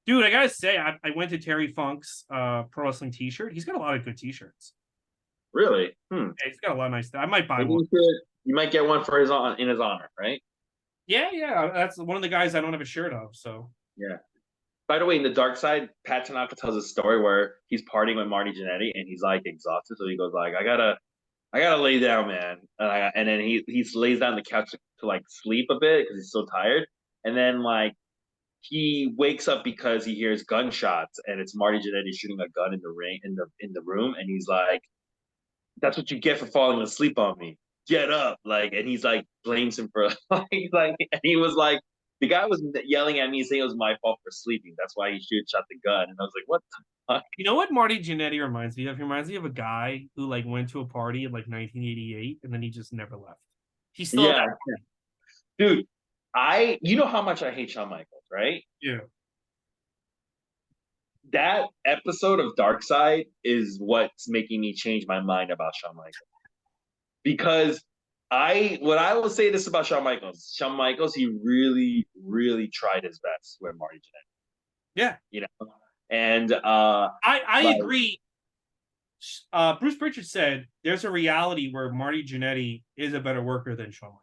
Dude, I gotta say, I went to Terry Funk's pro wrestling t-shirt. He's got a lot of good t-shirts. Really? Yeah, he's got a lot of nice stuff. I might buy Maybe one. you might get one for in his honor, right? Yeah. That's one of the guys I don't have a shirt of. So Yeah. By the way, in the dark side, Pat Tanaka tells a story where he's partying with Marty Jannetty and he's like exhausted, so he goes like, I gotta lay down, man. And then he lays down on the couch to like sleep a bit because he's so tired. And then like he wakes up because he hears gunshots and it's Marty Jannetty shooting a gun in the ring in the room, and he's like, "That's what you get for falling asleep on me. Get up!" Like, and he's like blames him for like, and he was like, the guy was yelling at me saying it was my fault for sleeping. That's why he shot the gun, and I was like, what the fuck? you know what Marty Jannetty reminds me of? He reminds me of a guy who like went to a party in like 1988 and then he just never left. He's still Yeah, dude. You know how much I hate Shawn Michaels, right? yeah. That episode of Dark Side is what's making me change my mind about Shawn Michaels. Because what I will say this about Shawn Michaels, he really, really tried his best with Marty Jannetty. Yeah. You know? And I like, agree. Bruce Pritchard said there's a reality where Marty Jannetty is a better worker than Shawn Michaels.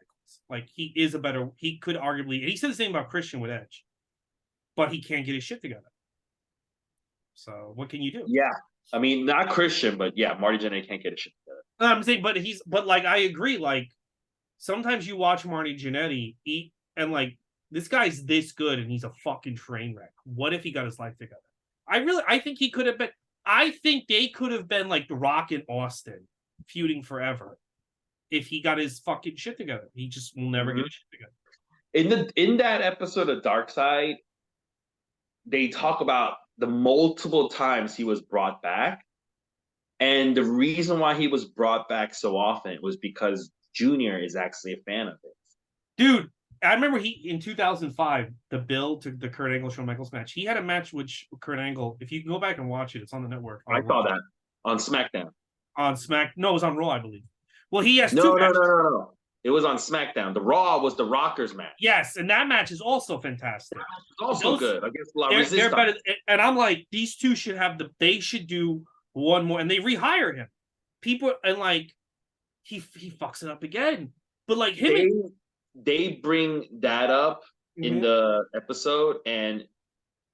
Like he could arguably, and he said the same about Christian with Edge, but he can't get his shit together. So what can you do? yeah. I mean, not Christian, but yeah, Marty Jannetty can't get his shit together. I'm saying, but like I agree. Like sometimes you watch Marty Jannetty eat, and like this guy's this good, and he's a fucking train wreck. What if he got his life together? I think he could have been. I think they could have been like The Rock and Austin feuding forever if he got his fucking shit together. He just will never get his shit together. In that episode of Dark Side, they talk about the multiple times he was brought back. And the reason why he was brought back so often was because Junior is actually a fan of his. Dude, I remember in 2005, the build to the Kurt Angle Shawn Michaels match. He had a match with Kurt Angle. If you go back and watch it, it's on the network. I saw that on SmackDown. No, it was on Raw, I believe. Well, he has two No. matches. No. It was on SmackDown. The Raw was the Rockers match. Yes, and that match is also fantastic. It's also good against La Resistance. They're better, and I'm like, these two should have they should do one more, and they rehire him. People and like he fucks it up again. But like they bring that up in the episode, and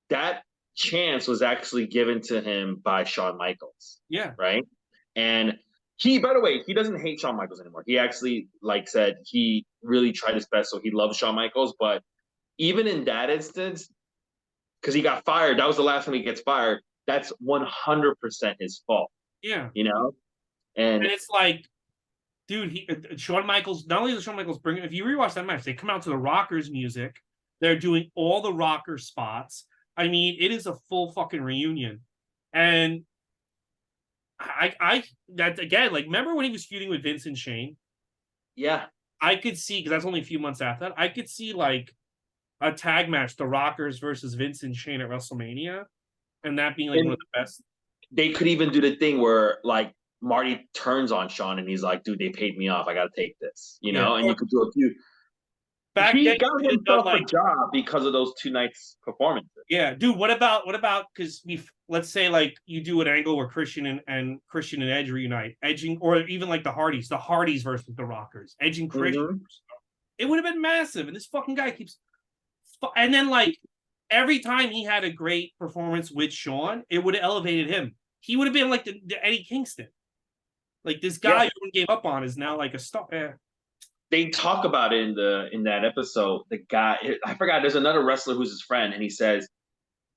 that chance was actually given to him by Shawn Michaels. Yeah. Right. And by the way, he doesn't hate Shawn Michaels anymore. He actually said he really tried his best, so he loves Shawn Michaels. But even in that instance, because he got fired, that was the last time he gets fired. That's 100% his fault. Yeah. You know? And it's like, dude, Shawn Michaels, not only does Shawn Michaels bring it, if you rewatch that match, they come out to the Rockers music. They're doing all the rocker spots. I mean, it is a full fucking reunion. And that again, like, remember when he was feuding with Vince and Shane? Yeah. I could see, because that's only a few months after that, I could see like a tag match, the Rockers versus Vince and Shane at WrestleMania, and that being like one of the best. They could even do the thing where like Marty turns on Shawn and he's like, dude, they paid me off. I got to take this, you know? And you could do a few. He got himself a job because of those two nights performances. Yeah, dude. What about because let's say like you do an angle where Christian and Edge reunite, edging, or even like the Hardys versus the Rockers, Edge and Christian. It would have been massive, and this fucking guy keeps. And then like every time he had a great performance with Shawn, it would have elevated him. He would have been like the Eddie Kingston. Like this guy who gave up on is now like a star. Yeah. They talk about it in that episode. The guy, I forgot, there's another wrestler who's his friend, and he says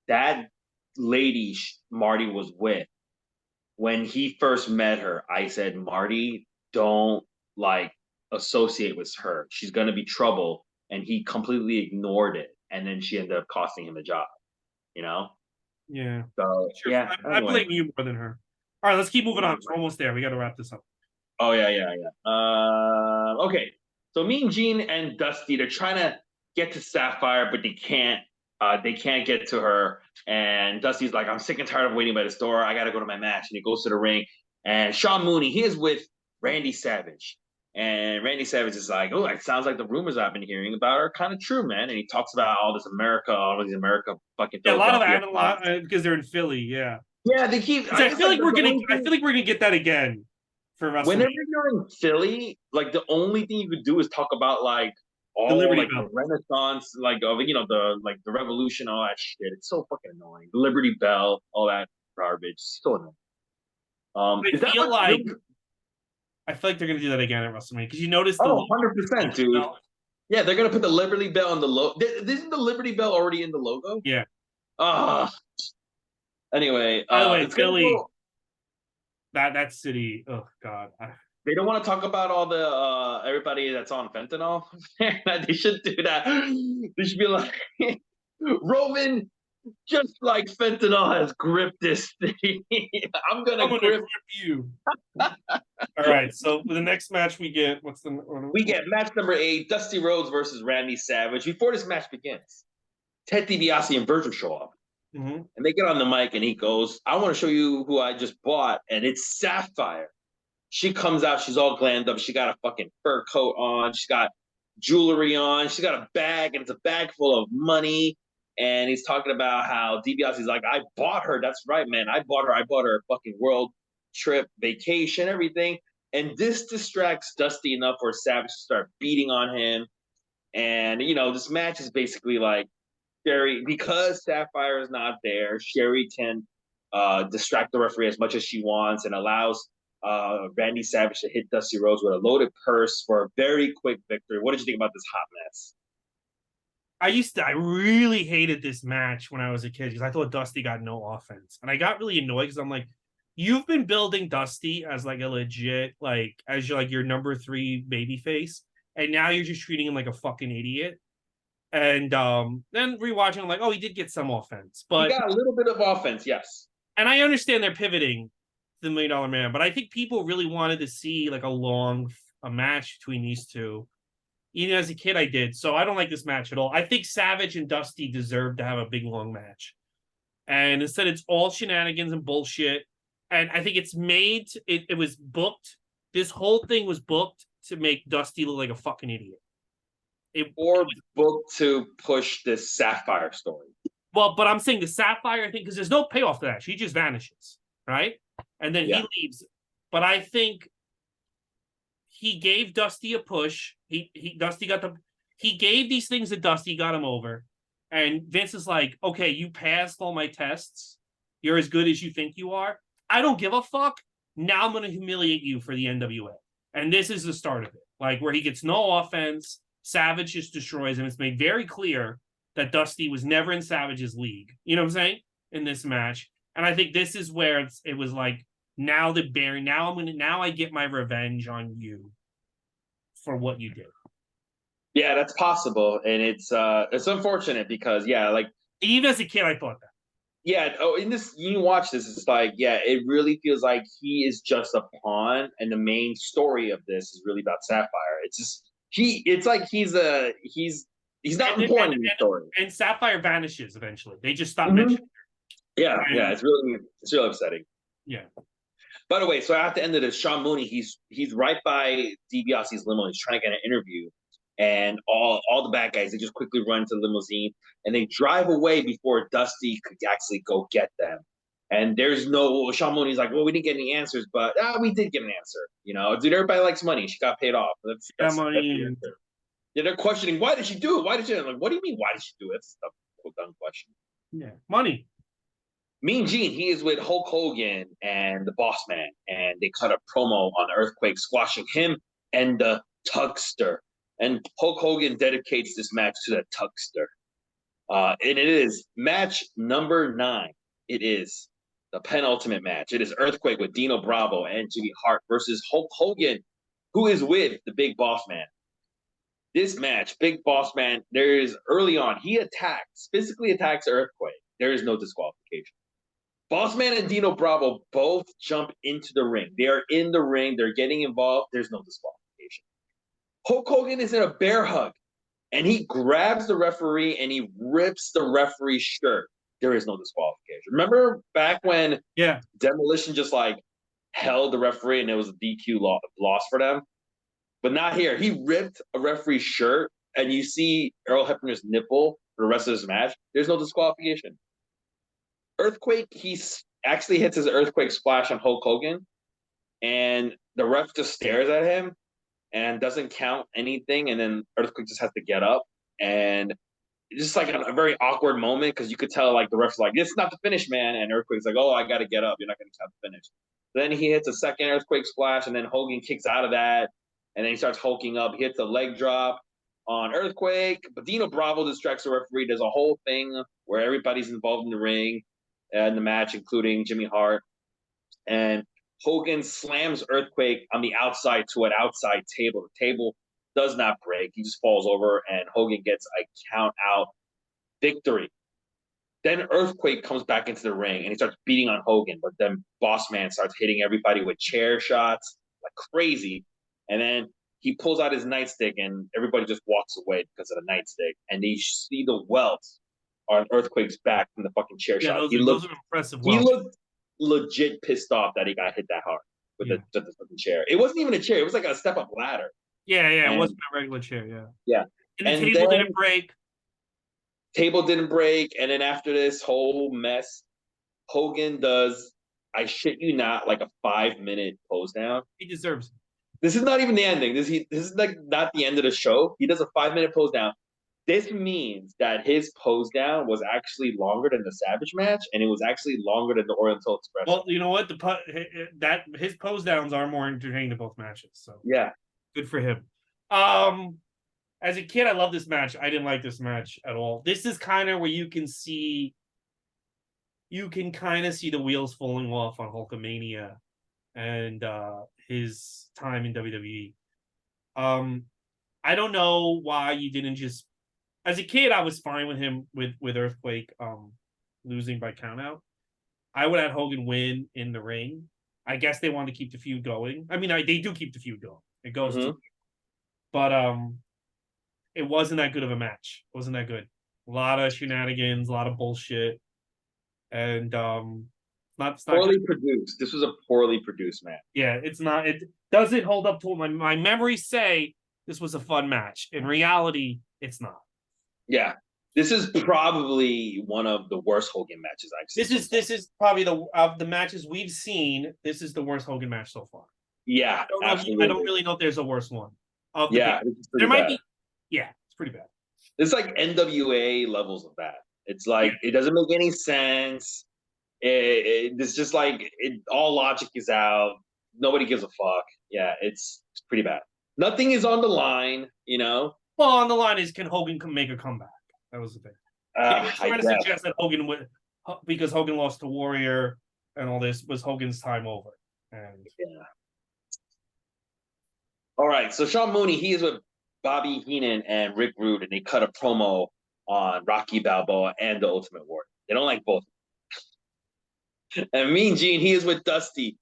that lady Marty was with, when he first met her, I said, Marty, don't like associate with her. She's gonna be trouble. And he completely ignored it. And then she ended up costing him a job, you know? Yeah. So sure. yeah. I blame you more than her. All right, let's keep moving on. We're almost there. We got to wrap this up. Oh yeah. Okay. So Mean Gene and Dusty, they're trying to get to Sapphire, but they can't. They can't get to her. And Dusty's like, I'm sick and tired of waiting by the store. I got to go to my match. And he goes to the ring. And Sean Mooney, he is with Randy Savage. And Randy Savage is like, "Oh, it sounds like the rumors I've been hearing about are kind of true, man." And he talks about all these America, fucking Yeah, a lot of Philadelphia. because they're in Philly. Yeah, Yeah, they keep. because I guess like the only I thing, feel like we're gonna get that again for WrestleMania. whenever you're in Philly, like the only thing you could do is talk about like The all Liberty like the Bell. Renaissance, like of the revolution, all that shit. It's so fucking annoying. The Liberty Bell, all that garbage. So annoying. I Is that feel what like really? I feel like they're gonna do that again at WrestleMania because you notice the Oh, logo 100%, Liberty dude. Bell. Yeah, they're gonna put the Liberty Bell in the logo. Isn't the Liberty Bell already in the logo? Yeah. Ah. Anyway, By the way, it's gonna Philly, go. that city. Oh God. They don't want to talk about all the everybody that's on fentanyl. They should do that. They should be like, Roman, just like fentanyl has gripped this thing, I'm I'm gonna gonna grip. grip you. All right. So the next match we get, what's the We get match number 8: Dusty Rhodes versus Randy Savage. Before this match begins, Ted DiBiase and Virgil show up. Mhm. And they get on the mic and he goes, "I want to show you who I just bought," and it's Sapphire. She comes out, she's all glammed up. She got a fucking fur coat on, she's got jewelry on, she's got a bag, and it's a bag full of money. And he's talking about how DiBiase's like, "I bought her. That's right, man. I bought her. I bought her a fucking world trip, vacation, everything." And this distracts Dusty enough for Savage to start beating on him. And this match is basically like Sherry, because Sapphire is not there, Sherry can distract the referee as much as she wants and allows Randy Savage to hit Dusty Rhodes with a loaded purse for a very quick victory. What did you think about this hot mess? I really hated this match when I was a kid because I thought Dusty got no offense. And I got really annoyed because I'm like, you've been building Dusty as like a legit, like, as your number 3 baby face. And now you're just treating him like a fucking idiot. And then rewatching, I'm like, oh, he did get some offense. He But, got a little bit of offense, yes. and I understand they're pivoting to the $1 Million Man, but I think people really wanted to see like a match between these two. Even as a kid, I did. So I don't like this match at all. I think Savage and Dusty deserve to have a big, long match. And instead, it's all shenanigans and bullshit. And I think it was booked. This whole thing was booked to make Dusty look like a fucking idiot. Or booked to push this Sapphire story. Well, but I'm saying the Sapphire thing, because there's no payoff to that. She just vanishes, right? And then he leaves. But I think he gave Dusty a push. He gave these things to Dusty, got him over. And Vince is like, okay, you passed all my tests. You're as good as you think you are. I don't give a fuck. Now I'm going to humiliate you for the NWA. And this is the start of it. Like, where he gets no offense. Savage just destroys him. It's made very clear that Dusty was never in Savage's league. You know what I'm saying? In this match. And I think this is where it was like, now I get my revenge on you for what you did. Yeah, that's possible. And it's unfortunate because like even as a kid, I thought that. Yeah, in this, you watch this, it's like, yeah, it really feels like he is just a pawn, and the main story of this is really about Sapphire. It's just it's like he's not important in the story. And Sapphire vanishes eventually. They just stop mentioning her. Yeah, it's really upsetting. Yeah. By the way, so at the end of this, Sean Mooney, he's right by DiBiase's limo. He's trying to get an interview, and all the bad guys, they just quickly run to the limousine and they drive away before Dusty could actually go get them. And there's no Sean Mooney's like, well, we didn't get any answers, but we did get an answer. Dude, everybody likes money. She got paid off. That's money. That's the yeah, they're questioning, why did she do it? Why did she? I'm like, what do you mean? Why did she do it? It's a dumb question. Yeah, money. Mean Gene, he is with Hulk Hogan and the Boss Man, and they cut a promo on Earthquake, squashing him and the Tugster. And Hulk Hogan dedicates this match to the Tugster. And it is match number 9. It is the penultimate match. It is Earthquake with Dino Bravo and Jimmy Hart versus Hulk Hogan, who is with the Big Boss Man. This match, Big Boss Man, there is early on, he physically attacks Earthquake. There is no disqualification. Boss Man and Dino Bravo both jump into the ring. They are in the ring. They're getting involved. There's no disqualification. Hulk Hogan is in a bear hug, and he grabs the referee and he rips the referee's shirt. There is no disqualification. Remember back when Demolition just like held the referee and it was a DQ loss for them? but not here. He ripped a referee's shirt, and you see Earl Hebner's nipple for the rest of this match. There's no disqualification. Earthquake, actually hits his Earthquake splash on Hulk Hogan, and the ref just stares at him and doesn't count anything, and then Earthquake just has to get up, and it's just like a very awkward moment because you could tell like the ref's like, "This is not the finish, man," and Earthquake's like, "Oh, I got to get up. You're not going to count the finish." Then he hits a second Earthquake splash, and then Hogan kicks out of that, and then he starts hulking up. He hits a leg drop on Earthquake, but Dino Bravo distracts the referee. There's a whole thing where everybody's involved in the ring and the match, including Jimmy Hart, and Hogan slams Earthquake on the outside to an outside table. The table does not break. He just falls over, and Hogan gets a count out victory. Then Earthquake comes back into the ring, and he starts beating on Hogan. But then Boss Man starts hitting everybody with chair shots like crazy. And then he pulls out his nightstick, and everybody just walks away because of the nightstick. And you see the welts on Earthquake's back from the fucking chair shot. Those are impressive welts. He looked legit pissed off that he got hit that hard with the fucking chair. It wasn't even a chair. It was like a step-up ladder. Yeah, it wasn't a regular chair, Yeah. And the table didn't break. Table didn't break, and then after this whole mess, Hogan does, I shit you not, like a 5-minute pose down. He deserves it. This is not even the ending. This is like not the end of the show. He does a 5-minute pose down. This means that his pose down was actually longer than the Savage match, and it was actually longer than the Oriental Express. Well, you know what? His pose downs are more entertaining than both matches. So yeah, good for him. As a kid, I love this match. I didn't like this match at all. This is kind of where you can kind of see the wheels falling off on Hulkamania and his time in WWE. I don't know why you didn't just. As a kid, I was fine with him with Earthquake losing by countout. I would have Hogan win in the ring. I guess they want to keep the feud going. I mean, they do keep the feud going. It goes to, but it wasn't that good of a match. It wasn't that good. A lot of shenanigans, a lot of bullshit, and not poorly produced. This was a poorly produced match. Yeah, it's not. It doesn't hold up to what my memories say. This was a fun match. In reality, it's not. Yeah, this is probably one of the worst Hogan matches I've seen. This is probably of the matches we've seen. This is the worst Hogan match so far. Yeah, I don't really know if there's a worse one. There might be. Yeah, it's pretty bad. It's like NWA levels of that. It's like it doesn't make any sense. It's just like all logic is out. Nobody gives a fuck. Yeah, it's pretty bad. Nothing is on the line, you know. Well, on the line is can Hogan make a comeback? That was the thing. I trying to suggest that Hogan would, because Hogan lost to Warrior and all this, was Hogan's time over. And all right, so Sean Mooney, he is with Bobby Heenan and Rick Rude, and they cut a promo on Rocky Balboa and the Ultimate Warrior. They don't like both. And Mean Gene, he is with Dusty,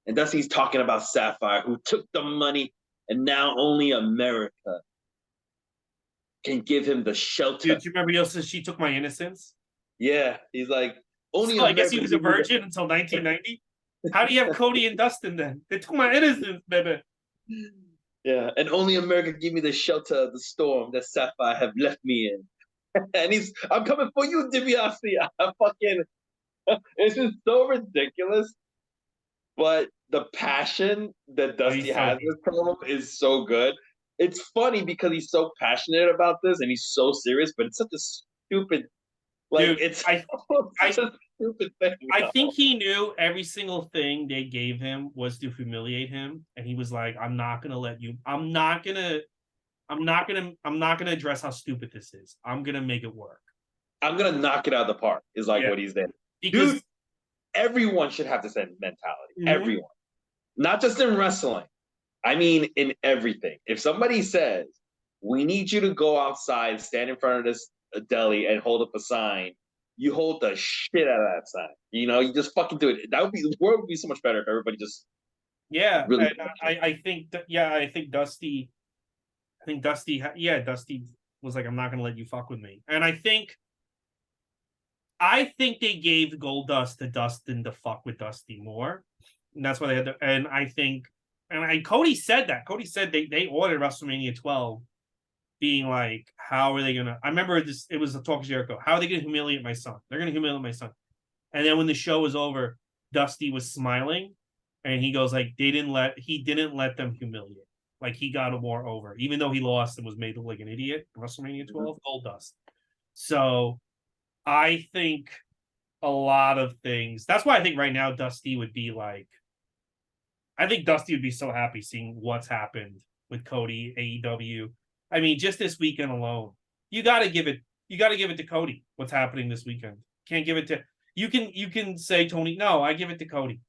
and Dusty's talking about Sapphire, who took the money, and now only America can give him the shelter. Dude, do you remember he says she took my innocence? Yeah, he's like, only. So I guess he was a virgin until 1990. How do you have Cody and Dustin then? They took my innocence, baby. Yeah, and only America give me the shelter of the storm that Sapphire have left me in. And I'm coming for you, DiBiase. It's just so ridiculous. But the passion that Dusty has in this promo is so good. It's funny because he's so passionate about this and he's so serious, but it's such a stupid, Dude, it's such a stupid thing. I think he knew every single thing they gave him was to humiliate him, and he was like, "I'm not gonna let you. I'm not gonna address how stupid this is. I'm gonna make it work. I'm gonna knock it out of the park." Is like what he's saying. Because dude, everyone should have this mentality. Everyone, not just in wrestling. I mean, in everything. If somebody says, "We need you to go outside, stand in front of this deli, and hold up a sign," you hold the shit out of that sign. You know, you just fucking do it. The world would be so much better if everybody just. Yeah, really I think Dusty. Dusty was like, "I'm not gonna let you fuck with me," and I think they gave Goldust to Dustin to fuck with Dusty more, and that's why they had. And I think And Cody said that. Cody said they ordered WrestleMania 12, being like, how are they gonna? I remember this. It was a Talk Jericho. How are they gonna humiliate my son? They're gonna humiliate my son. And then when the show was over, Dusty was smiling, and he goes like, he didn't let them humiliate. Like he got a war over, even though he lost and was made to look like an idiot. WrestleMania 12, Goldust. So I think a lot of things. That's why I think right now Dusty would be like. I think Dusty would be so happy seeing what's happened with Cody, AEW. I mean, just this weekend alone, you got to give it to Cody. What's happening this weekend? Can't give it to you. Can say Tony. No, I give it to Cody.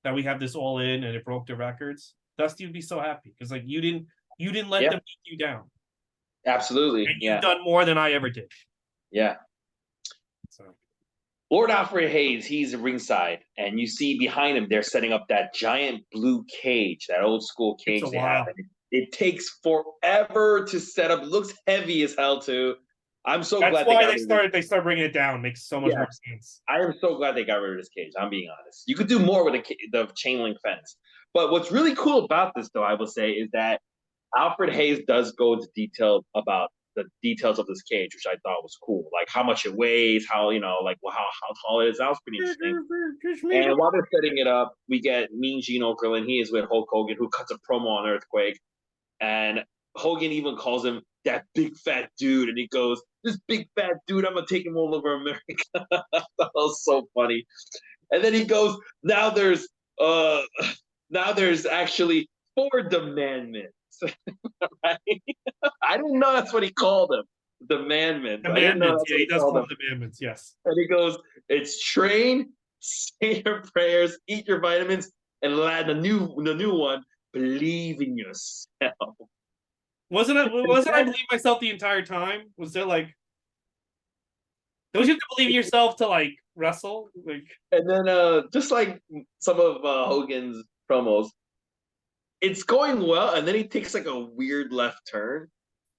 That we have this all in and it broke the records. Dusty would be so happy because like you didn't let them beat you down. Absolutely, and you've done more than I ever did. Yeah. So. Lord Alfred Hayes, he's ringside, and you see behind him they're setting up that giant blue cage, that old school cage they have. And it takes forever to set up. It looks heavy as hell too. I'm so glad they start bringing it down. Makes so much more sense. I am so glad they got rid of this cage. I'm being honest. You could do more with the chain link fence. But what's really cool about this, though, I will say, is that Alfred Hayes does go into detail about the details of this cage, which I thought was cool. Like how much it weighs, how how tall it is. That was pretty interesting. And while they're setting it up, we get Mean Gene Okerlund. He is with Hulk Hogan, who cuts a promo on Earthquake. And Hogan even calls him that big fat dude. And he goes, this big fat dude, I'm going to take him all over America. That was so funny. And then he goes, now there's actually 4 demandments. Right? I didn't know that's what he called them. Demandments. Demandments. Yeah, he does call them demandments. Yes. And he goes, "It's train, say your prayers, eat your vitamins, and add the new one. Believe in yourself." Wasn't I believe myself the entire time? Was there like? Don't you have to believe in yourself to like wrestle? Like. And then, just like some of Hogan's promos, it's going well, and then he takes like a weird left turn,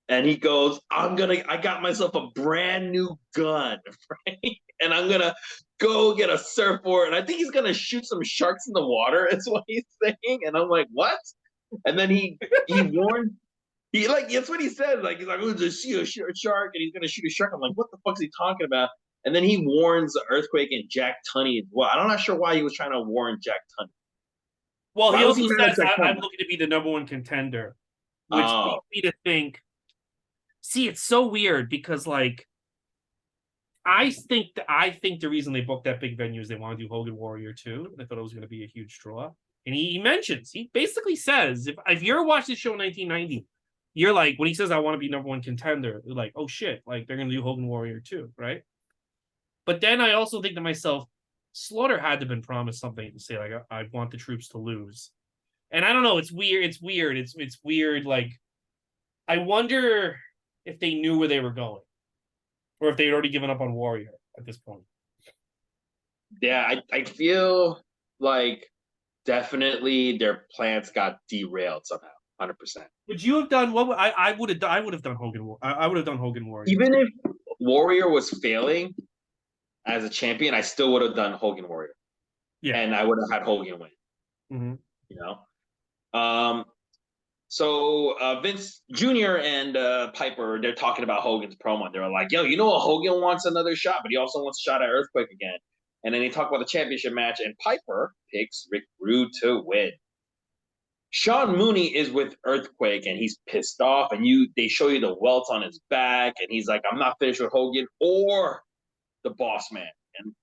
and he goes, I got myself a brand new gun, right? And I'm gonna go get a surfboard, and I think he's gonna shoot some sharks in the water, is what he's saying. And I'm like, what? And then he warns, that's what he says. Like, he's like, oh, just shoot a shark, and he's gonna shoot a shark. I'm like, what the fuck is he talking about? And then he warns Earthquake and Jack Tunney as well. I'm not sure why he was trying to warn Jack Tunney. Well, he also says, I'm looking to be the #1 contender, which leads me to think, see, it's so weird because, like, I think the reason they booked that big venue is they want to do Hogan Warrior 2. They thought it was going to be a huge draw. And he basically says, if you're watching the show in 1990, you're like, when he says, I want to be #1 contender, you're like, oh shit, like, they're going to do Hogan Warrior 2, right? But then I also think to myself, Slaughter had to have been promised something to say, like, I want the troops to lose. And I don't know, it's weird. It's weird. Like, I wonder if they knew where they were going, or if they'd already given up on Warrior at this point. Yeah, I feel like definitely their plans got derailed somehow, 100%. Would you have done what? I would have done Hogan. I would have done Hogan Warrior. Even if Warrior was failing as a champion, I still would have done Hogan Warrior. Yeah, and I would have had Hogan win. Mm-hmm. You know, so Vince Jr. and Piper, they're talking about Hogan's promo. They're like, yo, Hogan wants another shot, but he also wants a shot at Earthquake again. And then they talk about the championship match, and Piper picks Rick Rude to win. Sean Mooney is with Earthquake, and he's pissed off, and they show you the welts on his back, and he's like, I'm not finished with Hogan or the Boss Man. And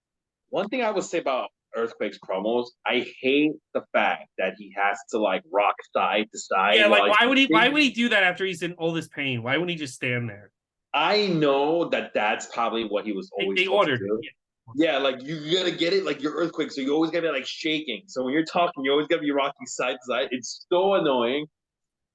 one thing I would say about Earthquake's promos, I hate the fact that he has to like rock side to side. Yeah, like why would he do that after he's in all this pain? Why wouldn't he just stand there? I know that's probably what he was always they ordered. Yeah, like you gotta get it, like your Earthquake, so you always gotta be like shaking. So when you're talking, you always gotta be rocking side to side. It's so annoying.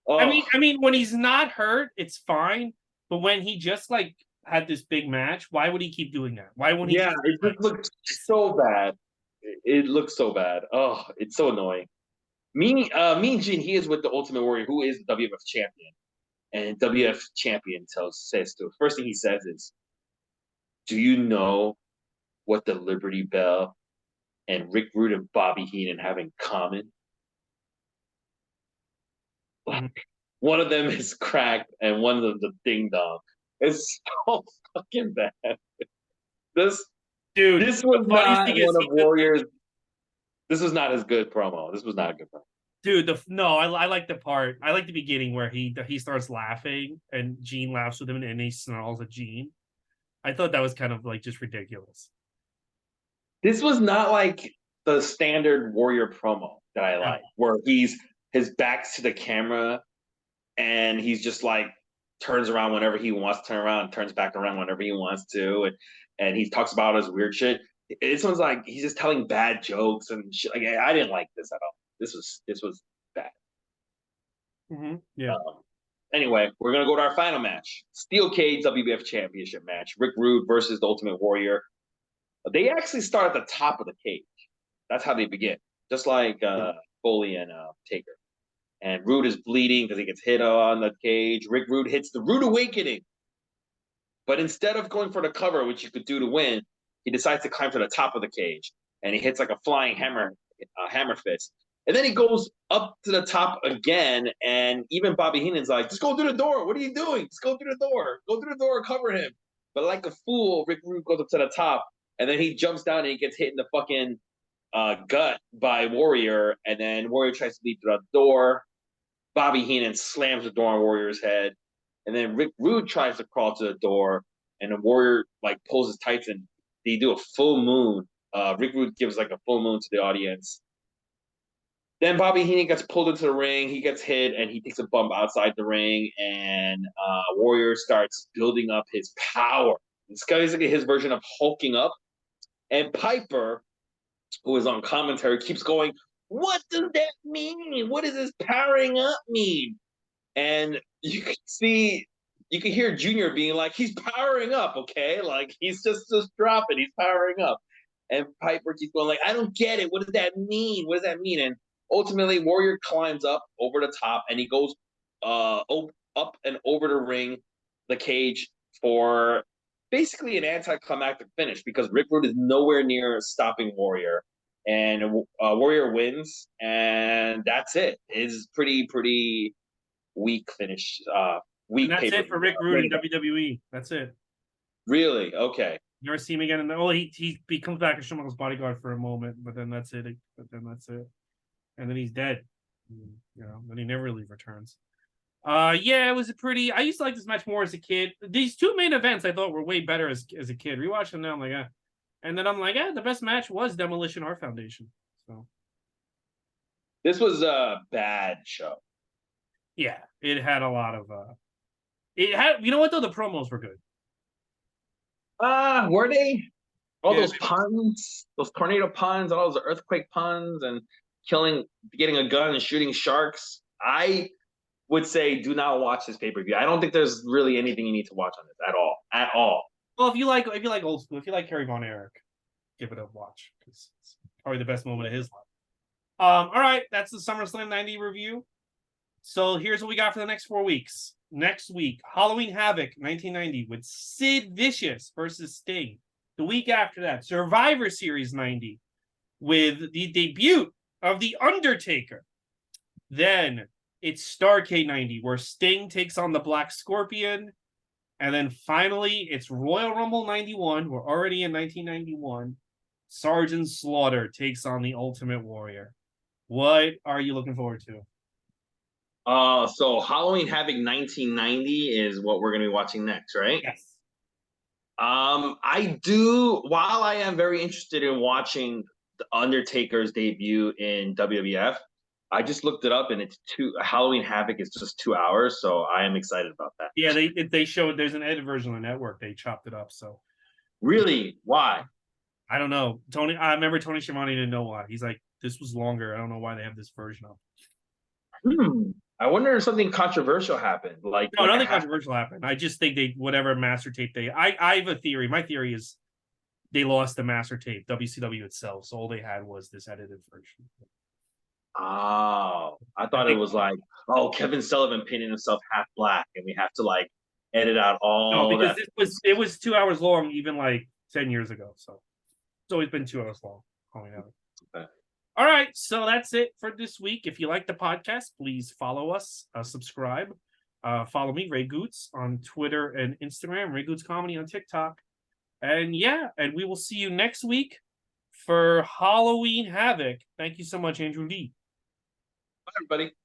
Oh. I mean, when he's not hurt, it's fine. But when he just like had this big match, why would he keep doing that? Why wouldn't he? Yeah, it just looked so bad. It looks so bad. Oh, it's so annoying. Mean Gene, he is with the Ultimate Warrior, who is the WWF champion. And WWF champion says to him, first thing he says is, do you know what the Liberty Bell and Rick Rude and Bobby Heenan have in common? Mhm. One of them is cracked, and one of them the ding dong. It's so fucking bad. This Dude, this the was funniest not thing is one of Warriors. This was not as good promo. This was not a good promo. dude, I like the part. I like the beginning where he starts laughing and Gene laughs with him and he snarls at Gene. I thought that was kind of like just ridiculous. This was not like the standard Warrior promo that I No. like, where his back's to the camera and he's just like turns around whenever he wants to turn around, and turns back around whenever he wants to, and he talks about his weird shit. This one's like he's just telling bad jokes and shit. Like I didn't like this at all. This was bad. Yeah. Anyway, we're gonna go to our final match: Steel Cage WBF Championship match. Rick Rude versus the Ultimate Warrior. They actually start at the top of the cage. That's how they begin, just like Foley and Taker. And Rude is bleeding because he gets hit on the cage. Rick Rude hits the Rude Awakening. But instead of going for the cover, which you could do to win, he decides to climb to the top of the cage. And he hits like a flying hammer fist. And then he goes up to the top again. And even Bobby Heenan's like, just go through the door. What are you doing? Just go through the door. Go through the door, cover him. But like a fool, Rick Rude goes up to the top. And then he jumps down and he gets hit in the fucking gut by Warrior. And then Warrior tries to leap through the door. Bobby Heenan slams the door on Warrior's head, and then Rick Rude tries to crawl to the door, and the Warrior like pulls his tights and they do a full moon. Rick Rude gives like a full moon to the audience. Then Bobby Heenan gets pulled into the ring. He gets hit and he takes a bump outside the ring, and Warrior starts building up his power. It's basically his version of hulking up. And Piper, who is on commentary, keeps going, what does that mean? What does this powering up mean? And you can hear Junior being like, he's powering up, okay? Like he's just dropping, he's powering up. And Piper keeps going like, I don't get it. What does that mean? What does that mean? And ultimately, Warrior climbs up over the top and he goes up and over the ring, the cage for basically an anticlimactic finish because Rick Rude is nowhere near stopping Warrior, and Warrior wins, and that's it. It's pretty weak finish. And Weak that's paper. it for Rick Rude in WWE. That's it. Really? Okay. Never see him again. He comes back as Shawn bodyguard for a moment, but then that's it. And then he's dead. Then he never really returns. Yeah, it was a pretty. I used to like this match more as a kid. These two main events I thought were way better as a kid. Rewatching them now, I'm like, and then I'm like, the best match was Demolition Art Foundation. So this was a bad show. Yeah, it had a lot of. It had. You know what though? The promos were good. Were they? All Yeah. those puns, those tornado puns, all those earthquake puns, and getting a gun and shooting sharks. I would say do not watch this pay-per-view. I don't think there's really anything you need to watch on this at all. At all. Well, if you like old school, if you like Kerry Von Erich, give it a watch because it's probably the best moment of his life. All right, that's the SummerSlam 90 review. So here's what we got for the next 4 weeks. Next week, Halloween Havoc 1990 with Sid Vicious versus Sting. The week after that, Survivor Series 90 with the debut of The Undertaker. Then it's Starrcade 90 where Sting takes on the Black Scorpion. And then finally, it's Royal Rumble 91. We're already in 1991. Sergeant Slaughter takes on the Ultimate Warrior. What are you looking forward to? So Halloween Havoc 1990 is what we're gonna be watching next, right? Yes. I do. While I am very interested in watching the Undertaker's debut in WWF, I just looked it up and it's Halloween Havoc is just 2 hours, so I am excited about that. Yeah, they showed there's an edited version on the network. They chopped it up. So really, why? I don't know. I remember Tony Schiavone didn't know why. He's like, this was longer. I don't know why they have this version of. I wonder if something controversial happened. No, nothing controversial happened. I just think whatever master tape I have a theory. My theory is they lost the master tape, WCW itself. So all they had was this edited version. Oh, I thought it was like, Kevin Sullivan painted himself half black, and we have to edit out all. No, because it was 2 hours long, even 10 years ago. So it's always been 2 hours long. Okay. All right, so that's it for this week. If you like the podcast, please follow us, subscribe. Follow me, Ray Goots, on Twitter and Instagram, Ray Goots Comedy on TikTok. And yeah, and we will see you next week for Halloween Havoc. Thank you so much, Andrew Lee. Bye, everybody.